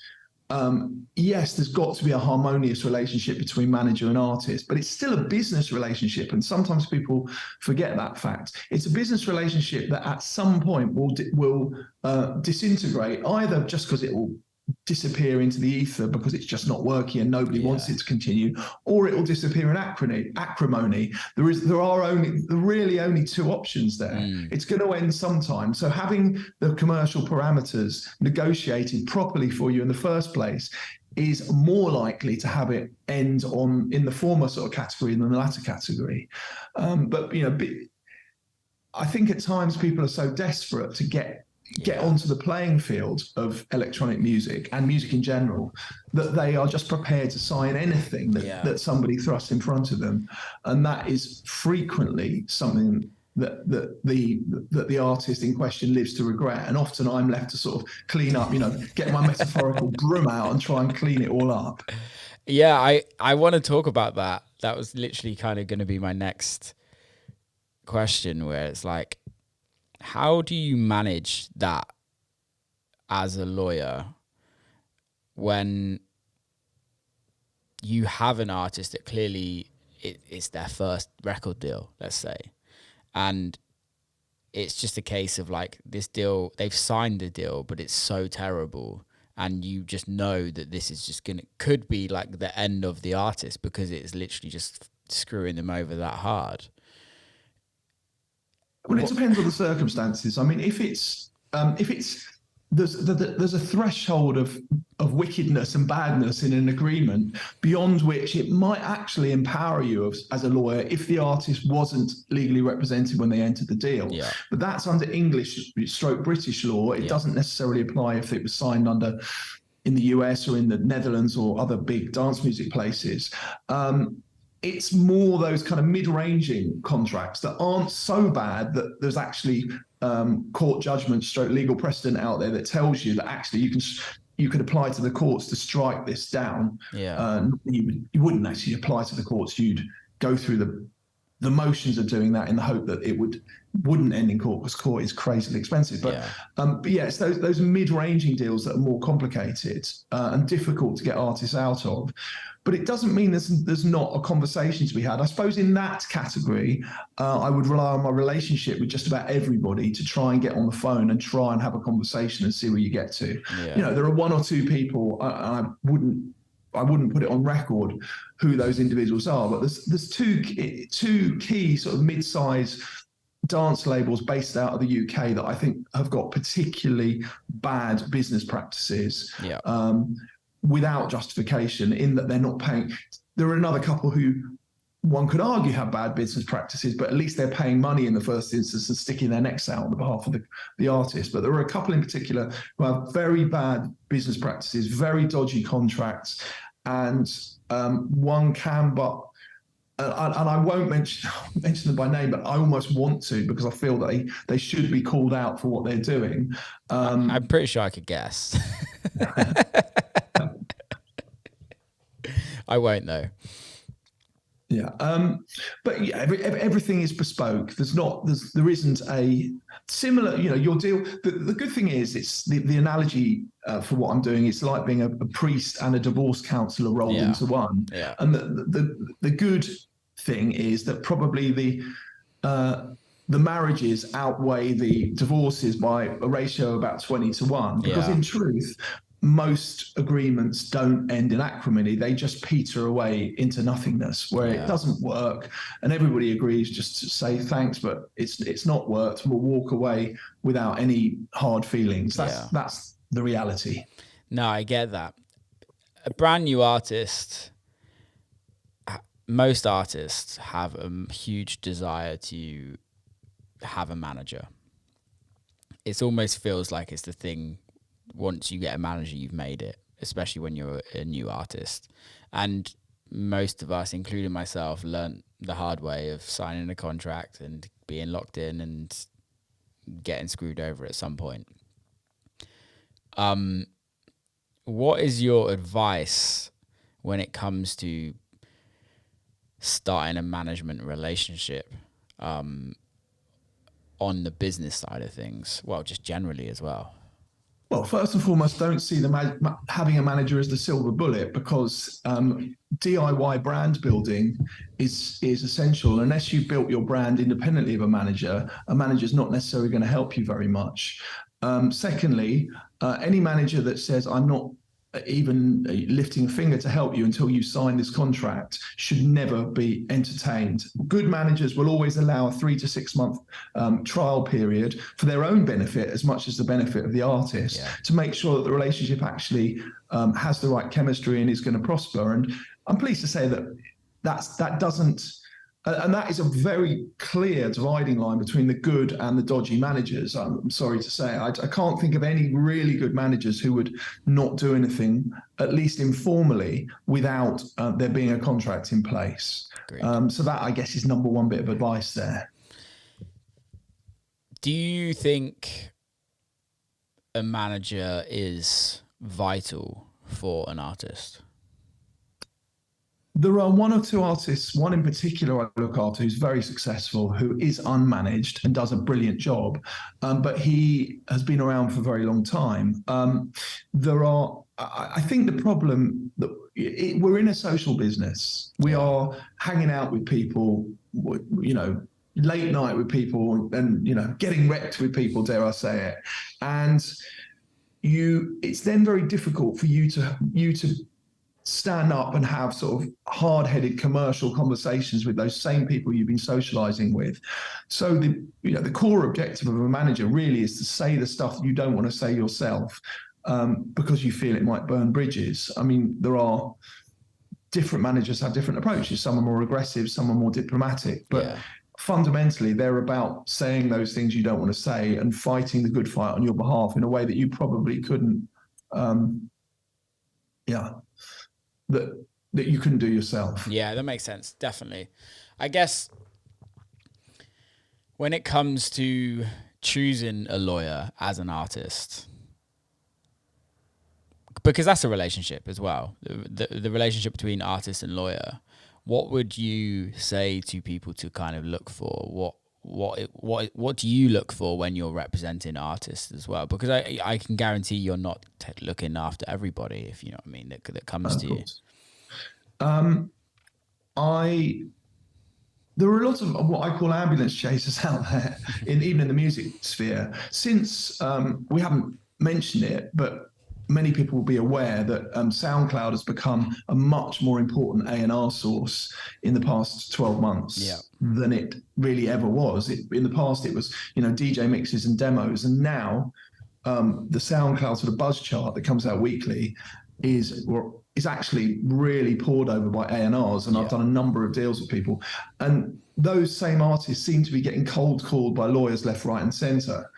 yes, there's got to be a harmonious relationship between manager and artist, but it's still a business relationship. And sometimes people forget that fact. It's a business relationship that at some point will disintegrate, either just because it will disappear into the ether because it's just not working and nobody wants it to continue, or it will disappear in acrimony. There are really only two options there. It's going to end sometime. So having the commercial parameters negotiated properly for you in the first place is more likely to have it end in the former sort of category than the latter category. But I think at times people are so desperate to get get onto the playing field of electronic music and music in general, that they are just prepared to sign anything that somebody thrusts in front of them. And that is frequently something that the artist in question lives to regret. And often I'm left to sort of clean up, get my metaphorical broom out and try and clean it all up. Yeah, I want to talk about that. That was literally kind of going to be my next question, where it's like, how do you manage that as a lawyer when you have an artist that clearly it's their first record deal, let's say, and it's just a case of like, this deal, they've signed the deal, but it's so terrible, and you just know that this is just could be like the end of the artist because it's literally just screwing them over that hard? Well, it depends on the circumstances. I mean, if there's a threshold of wickedness and badness in an agreement beyond which it might actually empower you as a lawyer if the artist wasn't legally represented when they entered the deal. Yeah. But that's under English/British law. It doesn't necessarily apply if it was signed in the US or in the Netherlands or other big dance music places. It's more those kind of mid-ranging contracts that aren't so bad that there's actually court judgment / legal precedent out there that tells you that actually you could apply to the courts to strike this down. Yeah. You wouldn't actually apply to the courts. You'd go through the motions of doing that in the hope that it wouldn't end in court, because court is crazily expensive. But it's those mid-ranging deals that are more complicated and difficult to get artists out of. But it doesn't mean there's not a conversation to be had. I suppose in that category, I would rely on my relationship with just about everybody to try and get on the phone and try and have a conversation and see where you get to. Yeah. There are one or two people, I wouldn't put it on record who those individuals are, but there's two key sort of mid-size dance labels based out of the UK that I think have got particularly bad business practices. Yeah. Without justification, in that they're not paying. There are another couple who one could argue have bad business practices, but at least they're paying money in the first instance and sticking their necks out on behalf of the artist. But there are a couple in particular who have very bad business practices, very dodgy contracts, and one can but. And I won't mention them by name, but I almost want to, because I feel that they should be called out for what they're doing. I'm pretty sure I could guess. I won't though. Yeah, but yeah, everything is bespoke. There isn't a similar. Your deal. The good thing is, it's the analogy for what I'm doing. It's like being a priest and a divorce counsellor rolled into one. Yeah. And the good thing is that probably the marriages outweigh the divorces by a ratio of about 20-1. Because in truth, most agreements don't end in acrimony. They just peter away into nothingness, where it doesn't work, and everybody agrees just to say thanks, but it's not worked, and we'll walk away without any hard feelings. That's the reality. No, I get that. A brand new artist, most artists have a huge desire to have a manager. It almost feels like it's the thing. Once you get a manager, you've made it, especially when you're a new artist. And most of us, including myself, learnt the hard way of signing a contract and being locked in and getting screwed over at some point. What is your advice when it comes to starting a management relationship on the business side of things? Well, just generally as well. Well, first and foremost, don't see having a manager as the silver bullet, because DIY brand building is essential. Unless you've built your brand independently of a manager's not necessarily going to help you very much. Secondly, any manager that says, I'm not even lifting a finger to help you until you sign this contract should never be entertained. Good managers will always allow a 3 to 6 month trial period for their own benefit as much as the benefit of the artist, to make sure that the relationship actually has the right chemistry and is going to prosper. And I'm pleased to say that doesn't And that is a very clear dividing line between the good and the dodgy managers. I'm sorry to say, I can't think of any really good managers who would not do anything, at least informally, without there being a contract in place. So that, I guess, is number one bit of advice there. Do you think a manager is vital for an artist? There are one or two artists, one in particular I look after, who's very successful, who is unmanaged and does a brilliant job, but he has been around for a very long time. I think the problem that we're in a social business. We are hanging out with people, late night with people, and getting wrecked with people, dare I say it. And it's then very difficult for you to stand up and have sort of hard-headed commercial conversations with those same people you've been socializing with. So the core objective of a manager really is to say the stuff you don't want to say yourself, because you feel it might burn bridges. I mean, there are different managers have different approaches. Some are more aggressive, some are more diplomatic, but fundamentally they're about saying those things you don't want to say and fighting the good fight on your behalf in a way that you probably couldn't that you couldn't do yourself. Yeah, that makes sense. Definitely. I guess when it comes to choosing a lawyer as an artist, because that's a relationship as well, the relationship between artist and lawyer, what would you say to people to kind of look for? What do you look for when you're representing artists as well? Because I can guarantee you're not looking after everybody, if you know what I mean, that comes to you. There are lots of what I call ambulance chasers out there, even in the music sphere. Since we haven't mentioned it, but many people will be aware that SoundCloud has become a much more important A&R source in the past 12 months than it really ever was. In the past, it was DJ mixes and demos, and now the SoundCloud sort of buzz chart that comes out weekly is actually really poured over by A&Rs, and I've done a number of deals with people, and those same artists seem to be getting cold called by lawyers left, right, and centre,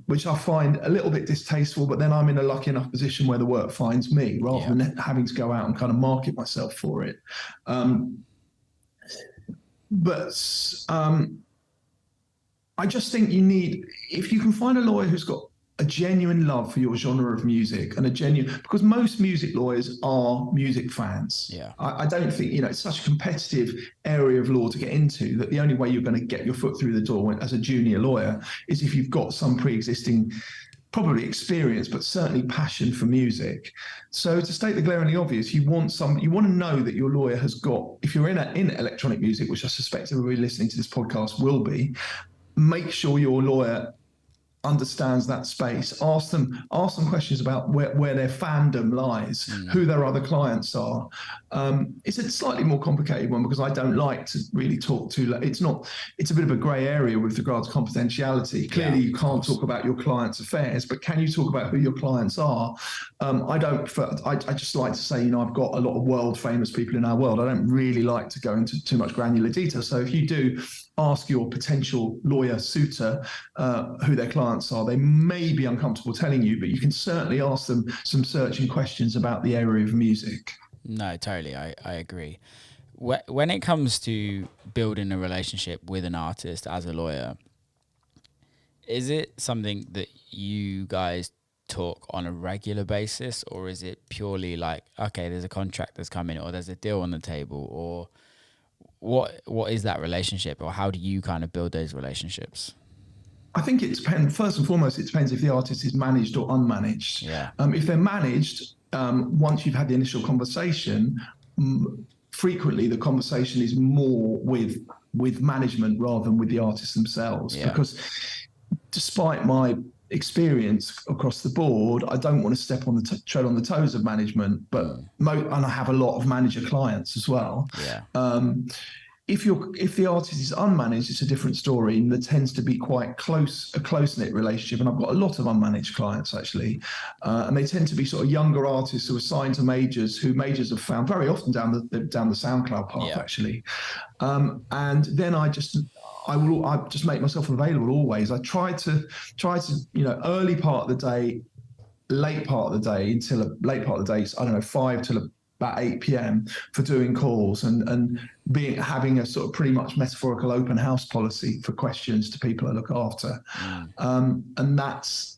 which I find a little bit distasteful. But then I'm in a lucky enough position where the work finds me rather than having to go out and kind of market myself for it. I just think if you can find a lawyer who's got a genuine love for your genre of music and because most music lawyers are music fans. Yeah. I don't think, it's such a competitive area of law to get into that the only way you're going to get your foot through the door as a junior lawyer is if you've got some pre-existing, probably experience, but certainly passion for music. So to state the glaringly obvious, you want to know that your lawyer has got, if you're in electronic music, which I suspect everybody listening to this podcast will be, make sure your lawyer understands that space. Ask them questions about where their fandom lies, who their other clients are. It's a slightly more complicated one because I don't like to really talk to. It's a bit of a grey area with regards to confidentiality. Clearly, you can't talk about your clients' affairs, but can you talk about who your clients are? I just like to say, I've got a lot of world famous people in our world. I don't really like to go into too much granular detail. So if you do ask your potential lawyer suitor who their clients are, they may be uncomfortable telling you, but you can certainly ask them some searching questions about the area of music. No, totally. I agree. When it comes to building a relationship with an artist as a lawyer, is it something that you guys talk on a regular basis, or is it purely like, okay, there's a contract that's coming, or there's a deal on the table, or what is that relationship, or how do you kind of build those relationships? I think it depends. First and foremost, it depends if the artist is managed or unmanaged. Yeah. If they're managed, once you've had the initial conversation, frequently the conversation is more with management rather than with the artists themselves. Yeah. Because despite my experience across the board, I don't want to tread on the toes of management, but and I have a lot of manager clients as well. Yeah. if the artist is unmanaged, it's a different story, and there tends to be quite a close-knit relationship. And I've got a lot of unmanaged clients actually, and they tend to be sort of younger artists who are signed to majors, who majors have found very often down the SoundCloud path actually. And then I just make myself available always. I try to early part of the day, late part of the day, until late part of the day, I don't know, 5 till about 8 p.m. for doing calls and having a sort of pretty much metaphorical open house policy for questions to people I look after. And that's,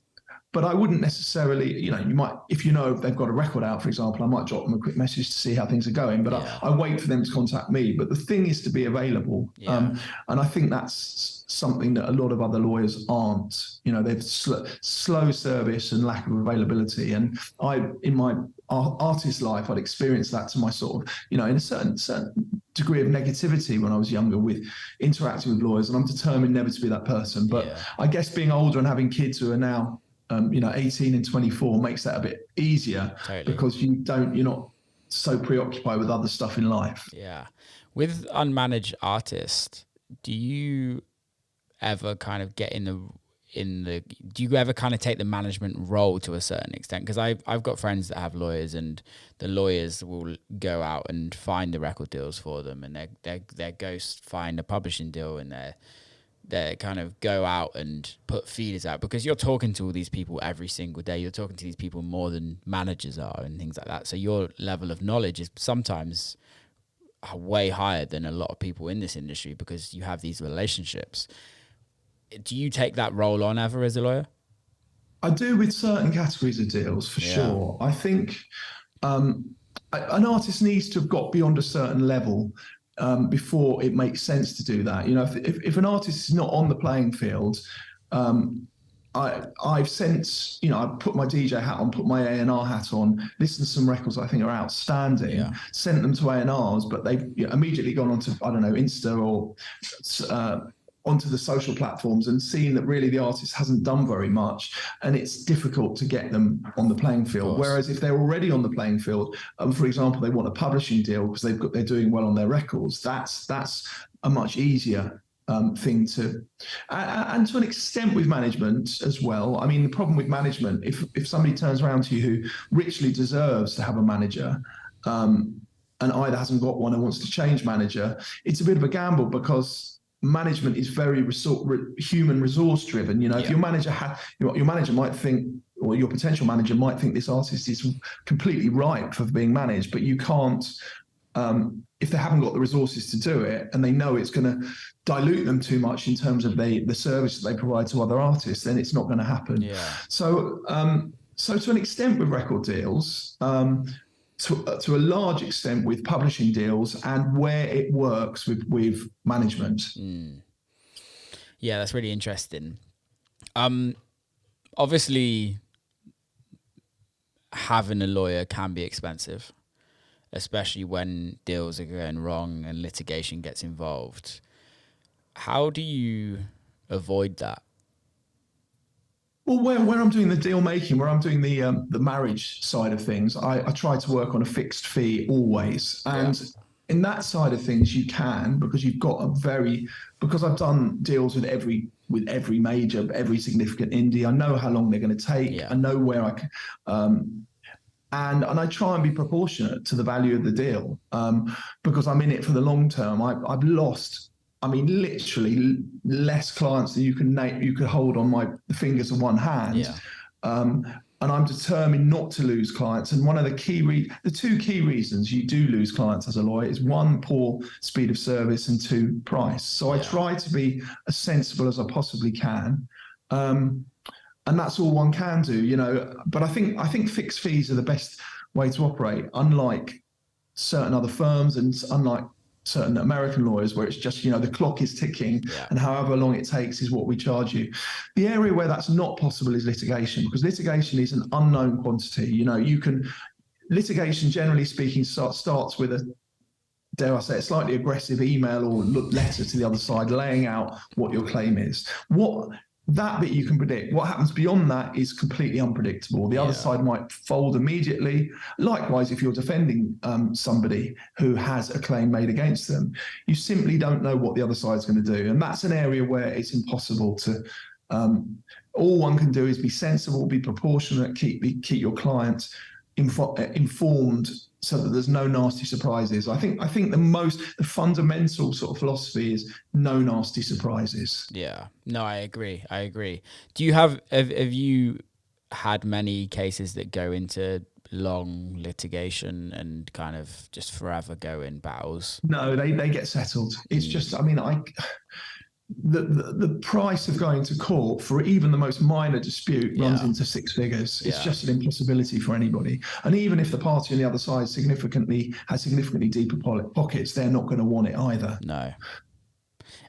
but I wouldn't necessarily, you might, if if they've got a record out, for example, I might drop them a quick message to see how things are going, but I wait for them to contact me. But the thing is to be available. And I think that's something that a lot of other lawyers aren't. They've slow service and lack of availability. And in my artist life, I'd experienced that to my sort of, in a certain degree of negativity when I was younger with interacting with lawyers, and I'm determined never to be that person. But I guess being older and having kids who are now 18 and 24 makes that a bit easier, because you're not so preoccupied with other stuff in life. Yeah. With unmanaged artists, do you ever kind of get do you ever kind of take the management role to a certain extent? Because I've got friends that have lawyers, and the lawyers will go out and find the record deals for them, and they go find a publishing deal, and they kind of go out and put feelers out, because you're talking to all these people every single day. You're talking to these people more than managers are and things like that. So your level of knowledge is sometimes way higher than a lot of people in this industry, because you have these relationships. Do you take that role on ever as a lawyer? I do with certain categories of deals, for sure. I think an artist needs to have got beyond a certain level before it makes sense to do that. If an artist is not on the playing field, I've since, I put my DJ hat on, put my A&R hat on, listened to some records I think are outstanding, sent them to A&Rs, but they've immediately gone onto, I don't know, Insta or onto the social platforms, and seen that really the artist hasn't done very much, and it's difficult to get them on the playing field. Whereas if they're already on the playing field, for example, they want a publishing deal because they're doing well on their records, that's a much easier thing to, and to an extent with management as well. I mean, the problem with management, if somebody turns around to you who richly deserves to have a manager, and either hasn't got one or wants to change manager, it's a bit of a gamble, because management is very human resource driven. If your manager your manager might think, or your potential manager might think, this artist is completely ripe for being managed, but you can't, if they haven't got the resources to do it, and they know it's going to dilute them too much in terms of the service that they provide to other artists, then it's not going to happen. So to an extent with record deals, to a large extent with publishing deals, and where it works with management. Yeah, that's really interesting. Obviously, having a lawyer can be expensive, especially when deals are going wrong and litigation gets involved. How do you avoid that? Well, where I'm doing the deal making, where I'm doing the marriage side of things, I try to work on a fixed fee always. And in that side of things, you can, because you've got because I've done deals with every major, every significant indie. I know how long they're going to take. I know where I can, and I try and be proportionate to the value of the deal, because I'm in it for the long term. I've lost, literally less clients than you could hold on the fingers of one hand. And I'm determined not to lose clients. And one of the two key reasons you do lose clients as a lawyer is, one, poor speed of service, and two, price. So I try to be as sensible as I possibly can. And that's all one can do, but I think fixed fees are the best way to operate, unlike certain other firms, and unlike certain American lawyers, where it's just, the clock is ticking, and however long it takes is what we charge you. The area where that's not possible is litigation, because litigation is an unknown quantity. Litigation, generally speaking, starts with a, dare I say, a slightly aggressive email or letter to the other side, laying out what your claim is. What that bit you can predict. What happens beyond that is completely unpredictable. The other side might fold immediately. Likewise, if you're defending somebody who has a claim made against them, you simply don't know what the other side's going to do. And that's an area where it's impossible to, all one can do is be sensible, be proportionate, keep your clients informed so that there's no nasty surprises. I think the fundamental sort of philosophy is no nasty surprises. Yeah, no, I agree. Do you have you had many cases that go into long litigation and kind of just forever go in battles? No, they get settled. It's just, I mean, the price of going to court for even the most minor dispute runs into six figures. It's just an impossibility for anybody. And even if the party on the other side has significantly deeper pockets, they're not going to want it either. No.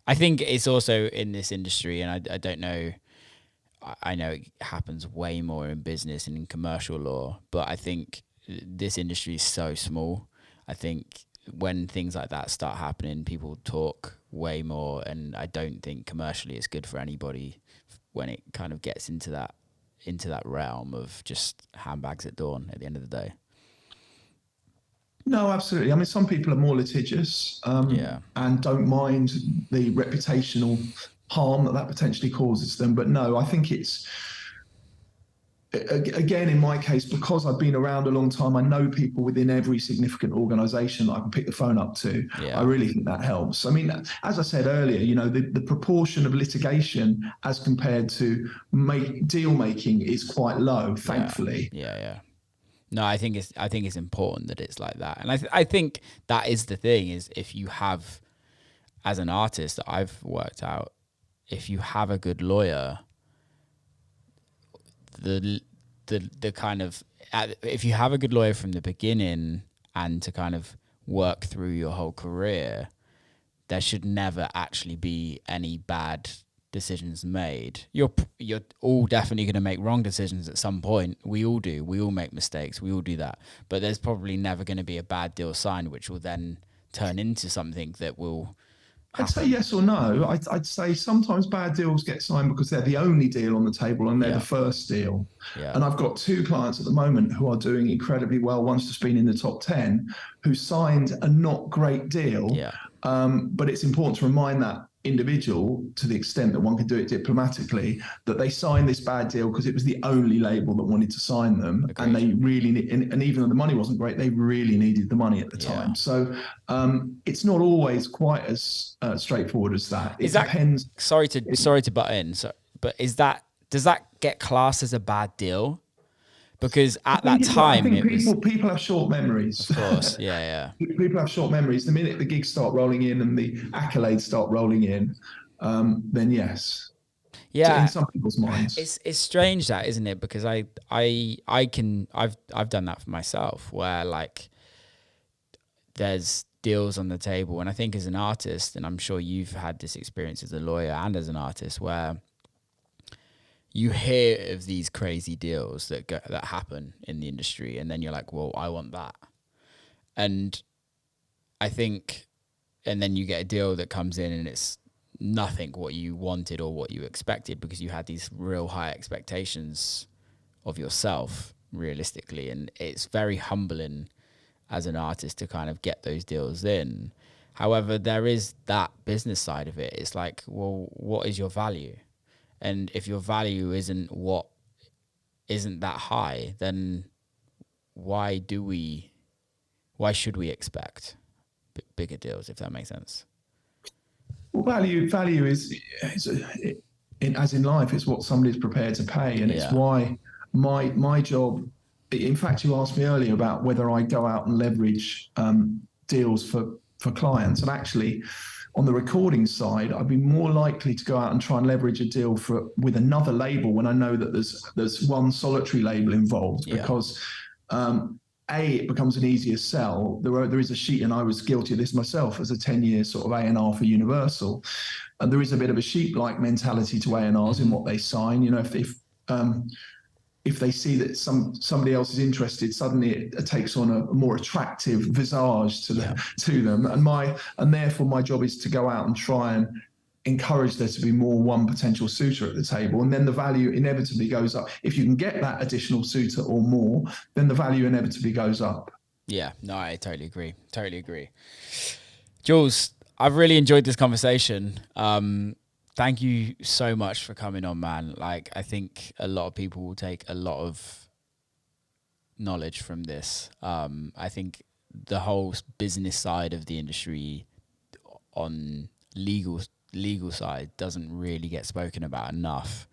I think it's also in this industry, and I don't know, I know it happens way more in business and in commercial law, but I think this industry is so small. I think when things like that start happening, people talk way more, and I don't think commercially it's good for anybody when it kind of gets into that realm of just handbags at dawn at the end of the day. No, absolutely. I mean, some people are more litigious and don't mind the reputational harm that potentially causes them. But no, I think it's, again, in my case, because I've been around a long time, I know people within every significant organisation that I can pick the phone up to. I really think that helps. I mean, as I said earlier, you know, the proportion of litigation as compared to deal making is quite low, thankfully. Yeah. No, I think it's important that it's like that, and I think that is the thing, is if you have, as an artist that I've worked out, if you have a good lawyer, the kind of, if you have a good lawyer from the beginning and to kind of work through your whole career, there should never actually be any bad decisions made. You're all definitely going to make wrong decisions at some point. We all do. We all make mistakes. We all do that. But there's probably never going to be a bad deal signed, which will then turn into something that will happen. I'd say yes or no. I'd say sometimes bad deals get signed because they're the only deal on the table and they're the first deal. And I've got two clients at the moment who are doing incredibly well. One's just been in the top 10, who signed a not great deal. But it's important to remind that individual, to the extent that one can do it diplomatically, that they signed this bad deal because it was the only label that wanted to sign them. Agreed. And they really and even though the money wasn't great, they really needed the money at the time. So it's not always quite as straightforward as that. It depends. Sorry to butt in, but does that get classed as a bad deal? Because at that time, people have short memories. Of course, yeah. People have short memories. The minute the gigs start rolling in and the accolades start rolling in, then yes. Yeah, in some people's minds, it's strange, that, isn't it? Because I've done that for myself, where like there's deals on the table, and I think as an artist, and I'm sure you've had this experience as a lawyer and as an artist, where you hear of these crazy deals that happen in the industry, and then you're like, well, I want that. And I think, and then you get a deal that comes in and it's nothing what you wanted or what you expected, because you had these real high expectations of yourself, realistically. And it's very humbling as an artist to kind of get those deals in. However, there is that business side of it. It's like, well, what is your value? And if your value isn't that high, then why should we expect bigger deals, if that makes sense? Well, value is as in life, it's what somebody's prepared to pay, and it's why my job. In fact, you asked me earlier about whether I go out and leverage deals for clients, and actually, on the recording side, I'd be more likely to go out and try and leverage a deal with another label when I know that there's one solitary label involved, because it becomes an easier sell. There is a sheet, and I was guilty of this myself as a 10-year sort of A&R for Universal, and there is a bit of a sheep-like mentality to A&Rs in what they sign. You know, if they see that somebody else is interested, suddenly it takes on a more attractive visage to them. And therefore my job is to go out and try and encourage there to be more one potential suitor at the table, and then the value inevitably goes up. If you can get that additional suitor or more, then the value inevitably goes up. Yeah, no, I totally agree. Totally agree. Jules, I've really enjoyed this conversation. Thank you so much for coming on, man. Like, I think a lot of people will take a lot of knowledge from this. I think the whole business side of the industry on legal side doesn't really get spoken about enough.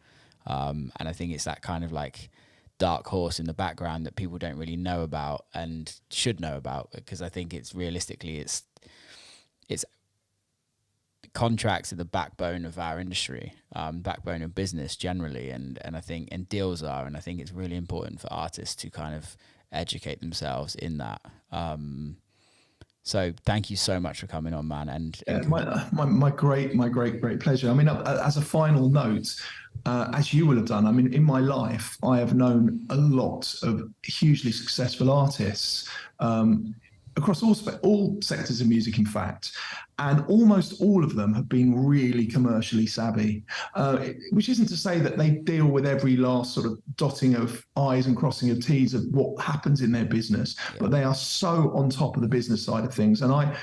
And I think it's that kind of like dark horse in the background that people don't really know about and should know about, because I think it's realistically, it's contracts are the backbone of our industry, backbone of business generally, and I think, and deals are, and I think it's really important for artists to kind of educate themselves in that. So thank you so much for coming on, man. And my great pleasure. I mean, as a final note, as you will have done, I mean, in my life, I have known a lot of hugely successful artists across all sectors of music, in fact. And almost all of them have been really commercially savvy, which isn't to say that they deal with every last sort of dotting of I's and crossing of T's of what happens in their business, but they are so on top of the business side of things. And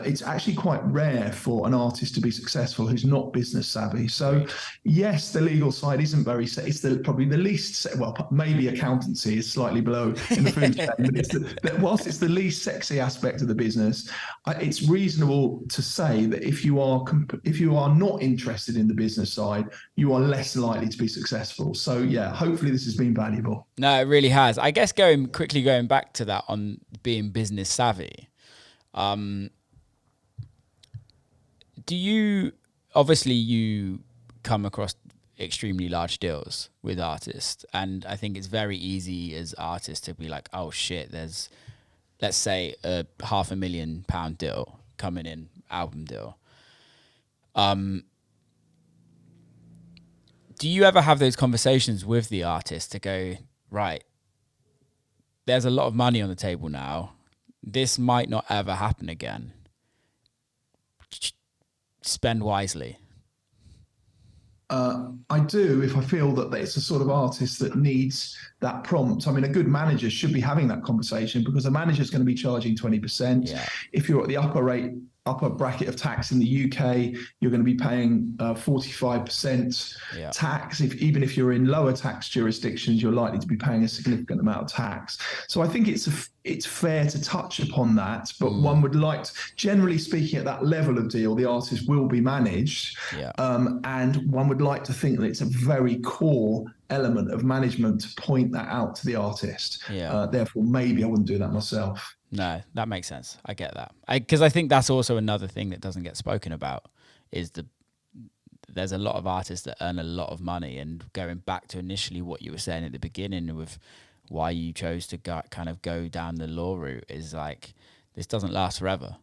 it's actually quite rare for an artist to be successful who's not business savvy. So yes, the legal side isn't very, it's probably the least, well, maybe accountancy is slightly below in the food chain, but whilst it's the least sexy aspect of the business, it's reasonable to say that if you are not interested in the business side, you are less likely to be successful. So yeah, hopefully this has been valuable. No, it really has. I guess going back to that on being business savvy, obviously you come across extremely large deals with artists, and I think it's very easy as artists to be like, oh shit, there's, let's say, a £500,000 deal coming in, album deal. Do you ever have those conversations with the artist to go, right, there's a lot of money on the table now, this might not ever happen again, spend wisely? I do, if I feel that it's a sort of artist that needs that prompt. I mean, a good manager should be having that conversation, because a manager is going to be charging 20%. Yeah. If you're at the upper bracket of tax in the UK, you're going to be paying 45% tax. Even if you're in lower tax jurisdictions, you're likely to be paying a significant amount of tax. So I think it's fair to touch upon that, but one would like to, generally speaking, at that level of deal, the artist will be managed. And one would like to think that it's a very core element of management to point that out to the artist. Therefore, maybe I wouldn't do that myself. No, that makes sense. I get that. Because I think that's also another thing that doesn't get spoken about, is there's a lot of artists that earn a lot of money. And going back to initially what you were saying at the beginning with why you chose to go down the law route, is like, this doesn't last forever.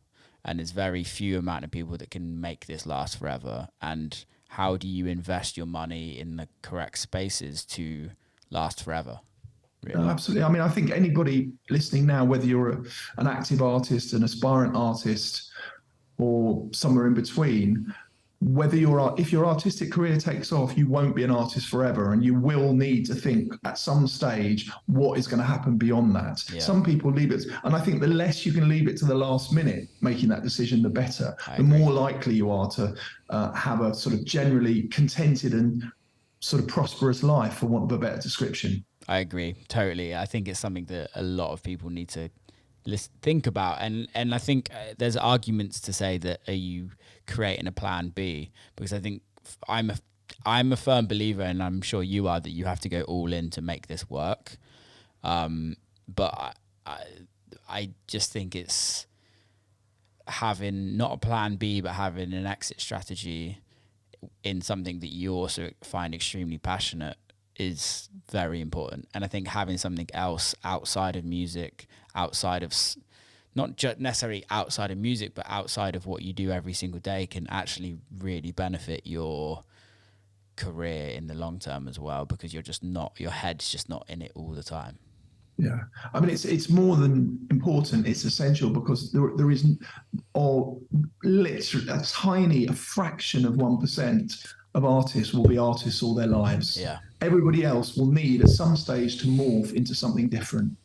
And there's very few amount of people that can make this last forever. And how do you invest your money in the correct spaces to last forever? Really? No, absolutely. I mean, I think anybody listening now, whether you're an active artist, an aspirant artist, or somewhere in between, if your artistic career takes off, you won't be an artist forever, and you will need to think at some stage what is going to happen beyond that. Some people leave it, and I think the less you can leave it to the last minute making that decision, the better. The more likely you are to have a sort of generally contented and sort of prosperous life, for want of a better description. I agree totally. I think it's something that a lot of people need to think about, and I think there's arguments to say that, are you creating a plan B? Because I think I'm a firm believer, and I'm sure you are, that you have to go all in to make this work. But I just think it's having not a plan B, but having an exit strategy in something that you also find extremely passionate is very important. And I think having something else outside of music, outside of not just necessarily outside of music, but outside of what you do every single day, can actually really benefit your career in the long term as well, because you're just not, your head's just not in it all the time. Yeah, I mean it's more than important. It's essential because there isn't, or literally a fraction of 1% of artists will be artists all their lives. Yeah. Everybody else will need at some stage to morph into something different.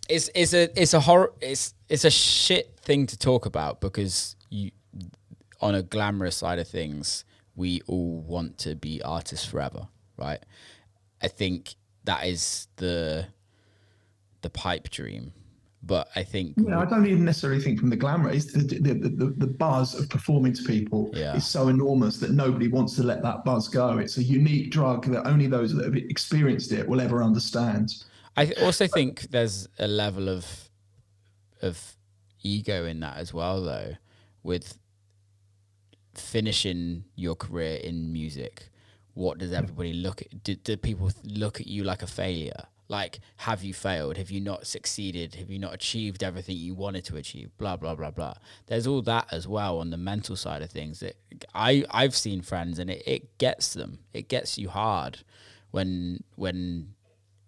It's a shit thing to talk about because you, on a glamorous side of things, we all want to be artists forever, right? I think that is the pipe dream, but I think I don't even necessarily think from the glamour. It's the buzz of performing to people is so enormous that nobody wants to let that buzz go. It's a unique drug that only those that have experienced it will ever understand. I also think there's a level of ego in that as well, though, with finishing your career in music. What does everybody look at? Do people look at you like a failure? Like, have you failed? Have you not succeeded? Have you not achieved everything you wanted to achieve? Blah, blah, blah, blah. There's all that as well on the mental side of things that I've seen friends, and it gets them. It gets you hard when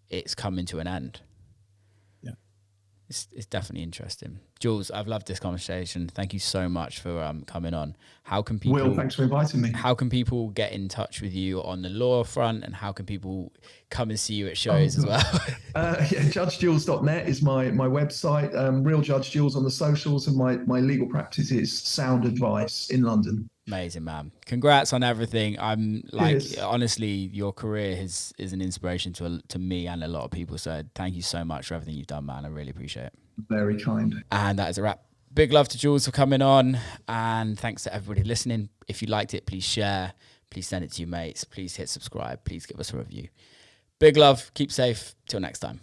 it's coming to an end. Yeah. It's definitely interesting. Jules, I've loved this conversation. Thank you so much for coming on. How can people? Will, thanks for inviting me. How can people get in touch with you on the law front, and how can people come and see you at shows as well? judgejules.net is my website. Real Judge Jules on the socials, and my legal practice is Sound Advice in London. Amazing, man. Congrats on everything. I'm like, Cheers. honestly, your career is an inspiration to me and a lot of people. So thank you so much for everything you've done, man. I really appreciate it. Very kind. And that is a wrap. Big love to Jules for coming on. And thanks to everybody listening. If you liked it, please share. Please send it to your mates. Please hit subscribe. Please give us a review. Big love. Keep safe. Till next time.